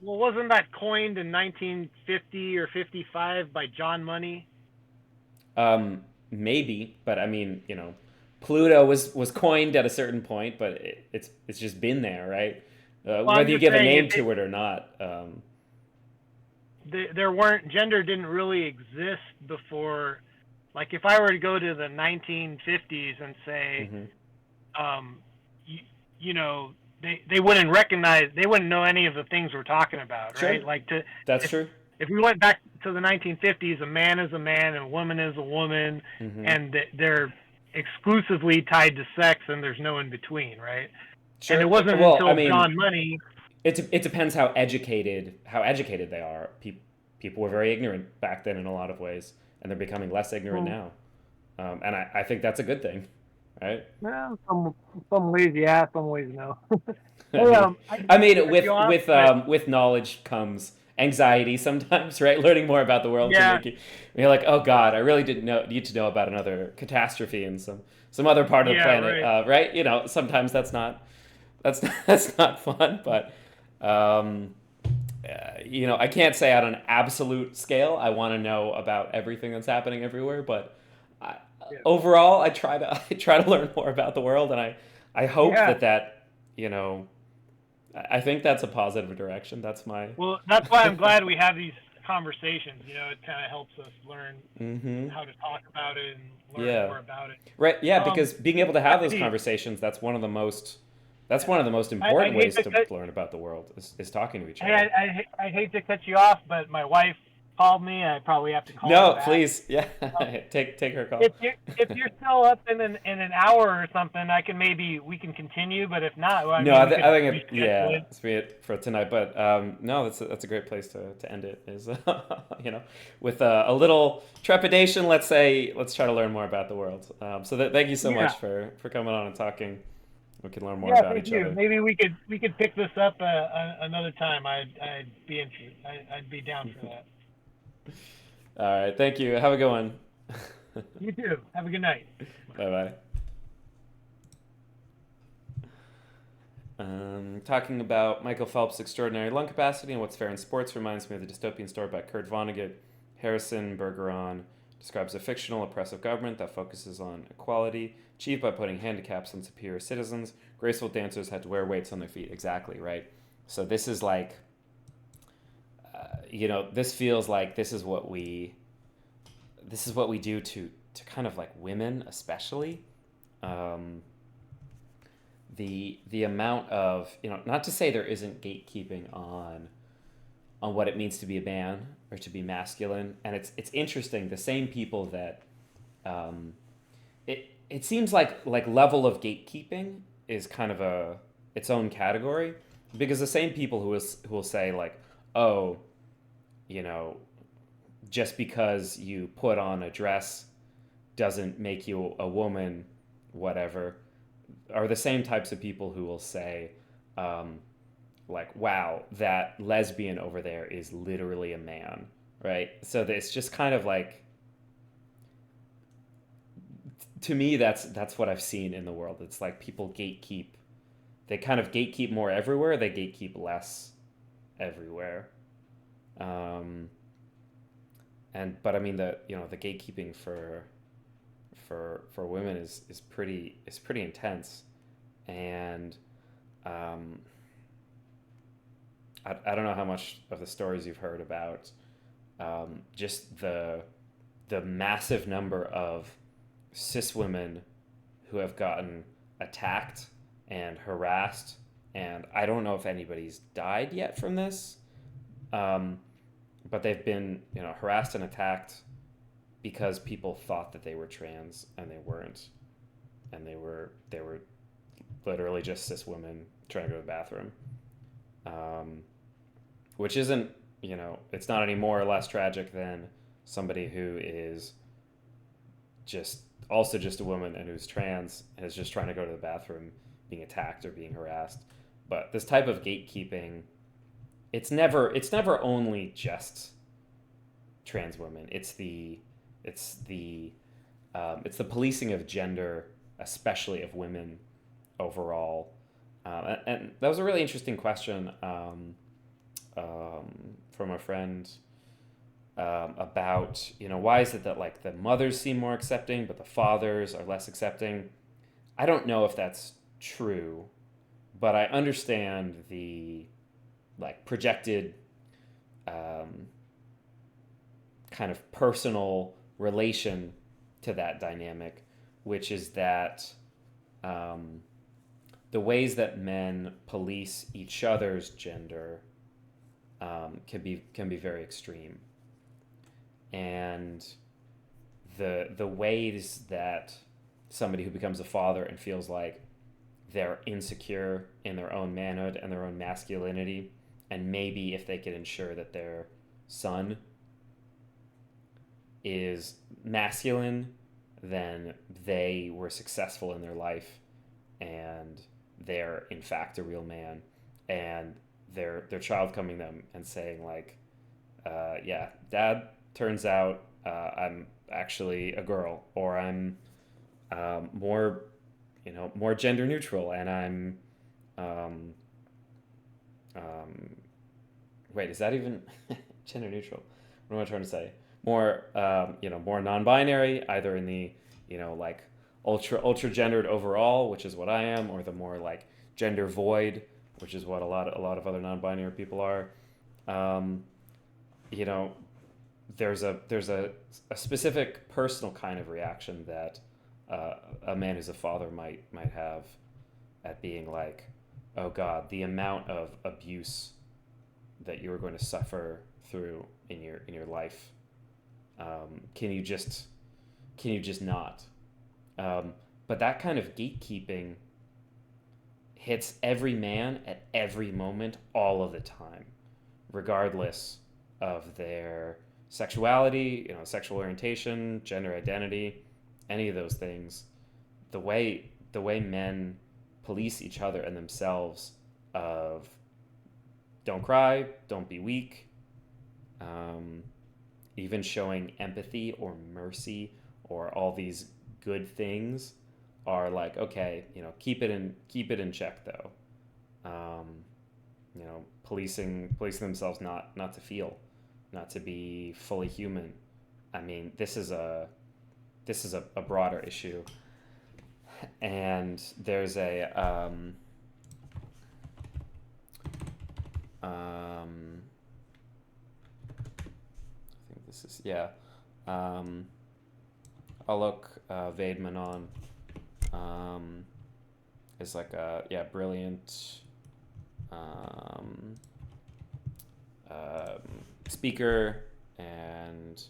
[SPEAKER 2] well, wasn't that coined in 1950 or 55 by John Money?
[SPEAKER 1] Maybe, but I mean, Pluto was coined at a certain point, but it's just been there, right?
[SPEAKER 2] Well, I'm
[SPEAKER 1] Whether you
[SPEAKER 2] just
[SPEAKER 1] give a
[SPEAKER 2] saying
[SPEAKER 1] name to it or not.
[SPEAKER 2] there weren't gender didn't really exist before. Like, if I were to go to the 1950s and say,
[SPEAKER 1] Hmm.
[SPEAKER 2] um, you, you know, they wouldn't know any of the things we're talking about,
[SPEAKER 1] Sure,
[SPEAKER 2] right? Like, to
[SPEAKER 1] that's
[SPEAKER 2] if
[SPEAKER 1] true.
[SPEAKER 2] if we went back to the 1950s, a man is a man and a woman is a woman,
[SPEAKER 1] Hmm.
[SPEAKER 2] and they're exclusively tied to sex, and there's no in between, right? And it
[SPEAKER 1] Sure.
[SPEAKER 2] wasn't
[SPEAKER 1] Well, I
[SPEAKER 2] until
[SPEAKER 1] mean,
[SPEAKER 2] John Money.
[SPEAKER 1] it depends how educated they are. People were very ignorant back then in a lot of ways, and they're becoming less ignorant
[SPEAKER 2] Well,
[SPEAKER 1] now. And I think that's a good thing, right?
[SPEAKER 2] well, some ways yeah, some ways no.
[SPEAKER 1] I
[SPEAKER 2] Hey,
[SPEAKER 1] mean,
[SPEAKER 2] I didn't
[SPEAKER 1] I
[SPEAKER 2] mean to
[SPEAKER 1] mean,
[SPEAKER 2] cut you
[SPEAKER 1] with
[SPEAKER 2] off,
[SPEAKER 1] with
[SPEAKER 2] but
[SPEAKER 1] um, with knowledge comes anxiety sometimes, right? Learning more about the world can
[SPEAKER 2] yeah,
[SPEAKER 1] make you're like, oh God, I really didn't need to know about another catastrophe in some other part of the
[SPEAKER 2] yeah,
[SPEAKER 1] planet,
[SPEAKER 2] right.
[SPEAKER 1] right? Sometimes that's not fun, but um, I can't say on an absolute scale. I want to know about everything that's happening everywhere, but I,
[SPEAKER 2] Yeah,
[SPEAKER 1] overall, I try to I try to learn more about the world, and I hope
[SPEAKER 2] yeah.
[SPEAKER 1] that you know I think that's a positive direction. That's my.
[SPEAKER 2] Well, that's why I'm glad we have these conversations. It kind of helps us learn
[SPEAKER 1] Hmm.
[SPEAKER 2] how to talk about it and learn
[SPEAKER 1] Yeah.
[SPEAKER 2] more about it.
[SPEAKER 1] Right. Yeah.
[SPEAKER 2] Um,
[SPEAKER 1] Because being able to have those
[SPEAKER 2] Andy,
[SPEAKER 1] conversations, that's
[SPEAKER 2] yeah,
[SPEAKER 1] one of the most
[SPEAKER 2] I
[SPEAKER 1] important
[SPEAKER 2] hate
[SPEAKER 1] ways
[SPEAKER 2] to
[SPEAKER 1] to
[SPEAKER 2] cut.
[SPEAKER 1] learn about the world is talking to each
[SPEAKER 2] Hey,
[SPEAKER 1] other.
[SPEAKER 2] I hate to cut you off, but my wife called me. I probably have to call her
[SPEAKER 1] No,
[SPEAKER 2] back.
[SPEAKER 1] please, yeah,
[SPEAKER 2] Um,
[SPEAKER 1] take her call.
[SPEAKER 2] if you're still up in an hour or something, I can maybe we can continue. But if not, well, I
[SPEAKER 1] No,
[SPEAKER 2] mean, we
[SPEAKER 1] I
[SPEAKER 2] could
[SPEAKER 1] think it,
[SPEAKER 2] reschedule
[SPEAKER 1] yeah,
[SPEAKER 2] it.
[SPEAKER 1] it's be it for tonight. But no, that's a great place to end it. Is you know, with a little trepidation. Let's try to learn more about the world. So thank you so
[SPEAKER 2] Yeah,
[SPEAKER 1] much for coming on and talking. We can learn more
[SPEAKER 2] yeah.
[SPEAKER 1] about
[SPEAKER 2] Thank
[SPEAKER 1] each
[SPEAKER 2] you.
[SPEAKER 1] other.
[SPEAKER 2] Maybe we could pick this up another time. I'd be interested. I'd be down for that.
[SPEAKER 1] All right, thank you. Have a good one.
[SPEAKER 2] You too. Have a good night.
[SPEAKER 1] Bye bye. Talking about Michael Phelps' extraordinary lung capacity and what's fair in sports reminds me of the dystopian story by Kurt Vonnegut. Harrison Bergeron describes a fictional oppressive government that focuses on equality, achieved by putting handicaps on superior citizens. Graceful dancers had to wear weights on their feet. Exactly, right? So this is like, this feels like this is what we do to kind of like women, especially. Um, the amount of, not to say there isn't gatekeeping on what it means to be a man or to be masculine, and it's interesting, the same people that it seems like level of gatekeeping is kind of a its own category, because the same people who will say like, oh, you know just because you put on a dress doesn't make you a woman, whatever, are the same types of people who will say, um, like, wow, that lesbian over there is literally a man, right? So it's just kind of like, to me, that's what I've seen in the world. It's like people gatekeep. They kind of gatekeep more everywhere. They gatekeep less everywhere. Um, but I mean the gatekeeping for women is pretty intense, and um, I don't know how much of the stories you've heard about, just the massive number of cis women who have gotten attacked and harassed, and I don't know if anybody's died yet from this, um, but they've been harassed and attacked because people thought that they were trans and they weren't, and they were literally just cis women trying to go to the bathroom, um, which isn't, it's not any more or less tragic than somebody who is just also just a woman and who's trans and is just trying to go to the bathroom being attacked or being harassed. But this type of gatekeeping, it's never only just trans women. It's the policing of gender, especially of women overall. And that was a really interesting question, from a friend, about, why is it that like the mothers seem more accepting but the fathers are less accepting. I don't know if that's true, but I understand the like projected, um, kind of personal relation to that dynamic, which is that, um, the ways that men police each other's gender, can be very extreme, and the ways that somebody who becomes a father and feels like they're insecure in their own manhood and their own masculinity, and maybe if they could ensure that their son is masculine, then they were successful in their life and they're in fact a real man, and their child coming to them and saying like, yeah, dad, turns out, I'm actually a girl, or I'm, more, more gender neutral, and I'm, um, um, wait, is that even gender neutral? What am I trying to say? More, more non-binary, either in the, like ultra gendered overall, which is what I am, or the more like gender void, which is what a lot of other non-binary people are. Um, you know, there's a specific personal kind of reaction that, a man who's a father might have at being like, oh God, the amount of abuse that you are going to suffer through in your life? Can you just not? But that kind of gatekeeping hits every man at every moment, all of the time, regardless of their sexuality, sexual orientation, gender identity, any of those things. The way men police each other and themselves of don't cry, don't be weak, um, even showing empathy or mercy or all these good things are like, okay, keep it in check though. Policing themselves not to feel, not to be fully human. I mean, this is a broader issue, and there's I think this is, yeah. Um, Alok Vaidmanon is like a, yeah, brilliant um, um, speaker and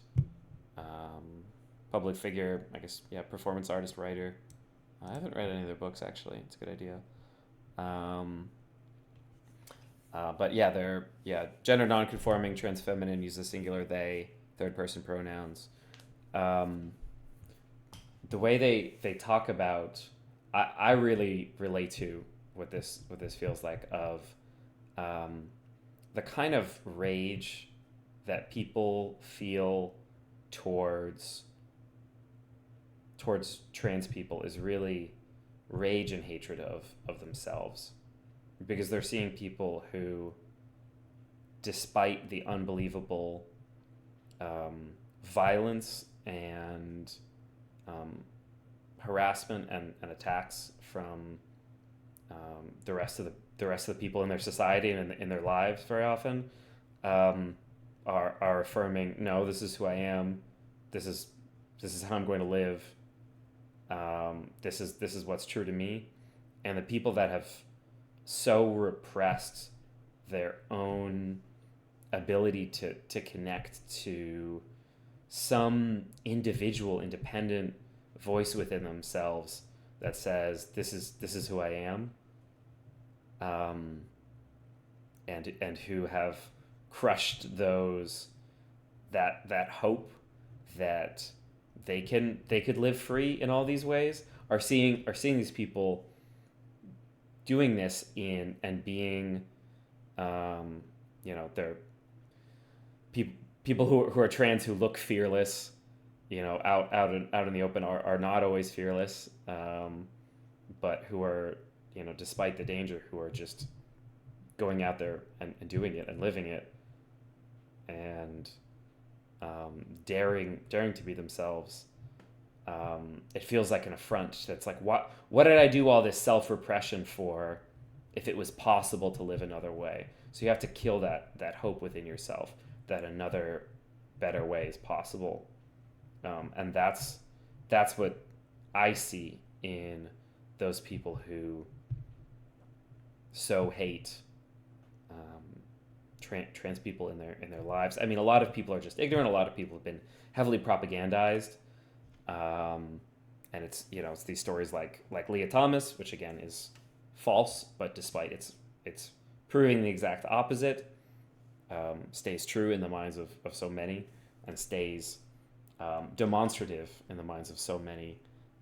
[SPEAKER 1] public figure, I guess, yeah, performance artist, writer. I haven't read any of their books, actually. It's a good idea. Um, but yeah, they're, yeah, gender nonconforming, trans feminine, use the singular they, third person pronouns. Um, the way they talk about, I really relate to what this feels like of um, the kind of rage that people feel towards trans people is really rage and hatred of themselves, because they're seeing people who, despite the unbelievable violence and um, harassment and attacks from the rest of the people in their society and in their lives, very often, um, are affirming, no, this is who I am, this is how I'm going to live, this is what's true to me. And the people that have so repressed their own ability to connect to some individual independent voice within themselves that says, this is who I am, um, and who have crushed that hope that they could live free in all these ways, are seeing these people doing this in and being, they're people who are trans, who look fearless, out in the open, are not always fearless, but who are, despite the danger, who are just going out there and doing it and living it, and daring to be themselves. It feels like an affront. That's like, what did I do all this self repression for, if it was possible to live another way? So you have to kill that hope within yourself that another better way is possible, and that's what I see in those people who so hate trans people in their lives. I mean, a lot of people are just ignorant. A lot of people have been heavily propagandized, and it's these stories like Leah Thomas, which again is false, but despite it's proving the exact opposite, stays true in the minds of so many, and stays demonstrative in the minds of so many,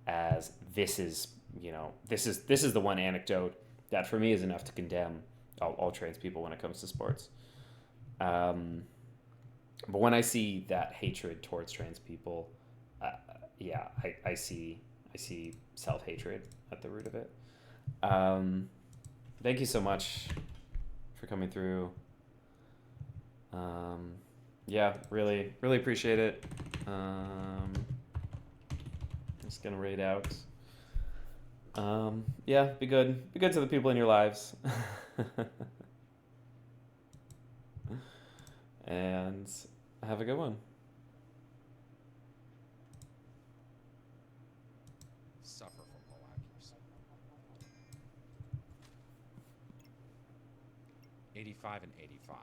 [SPEAKER 1] as this is the one anecdote that for me is enough to condemn all trans people when it comes to sports. But when I see that hatred towards trans people, yeah, I see self-hatred at the root of it. Thank you so much for coming through. Yeah, really appreciate it. Just gonna raid out. Yeah, be good to the people in your lives. And have a good one.
[SPEAKER 3] Suffer from low accuracy. 85 and 85.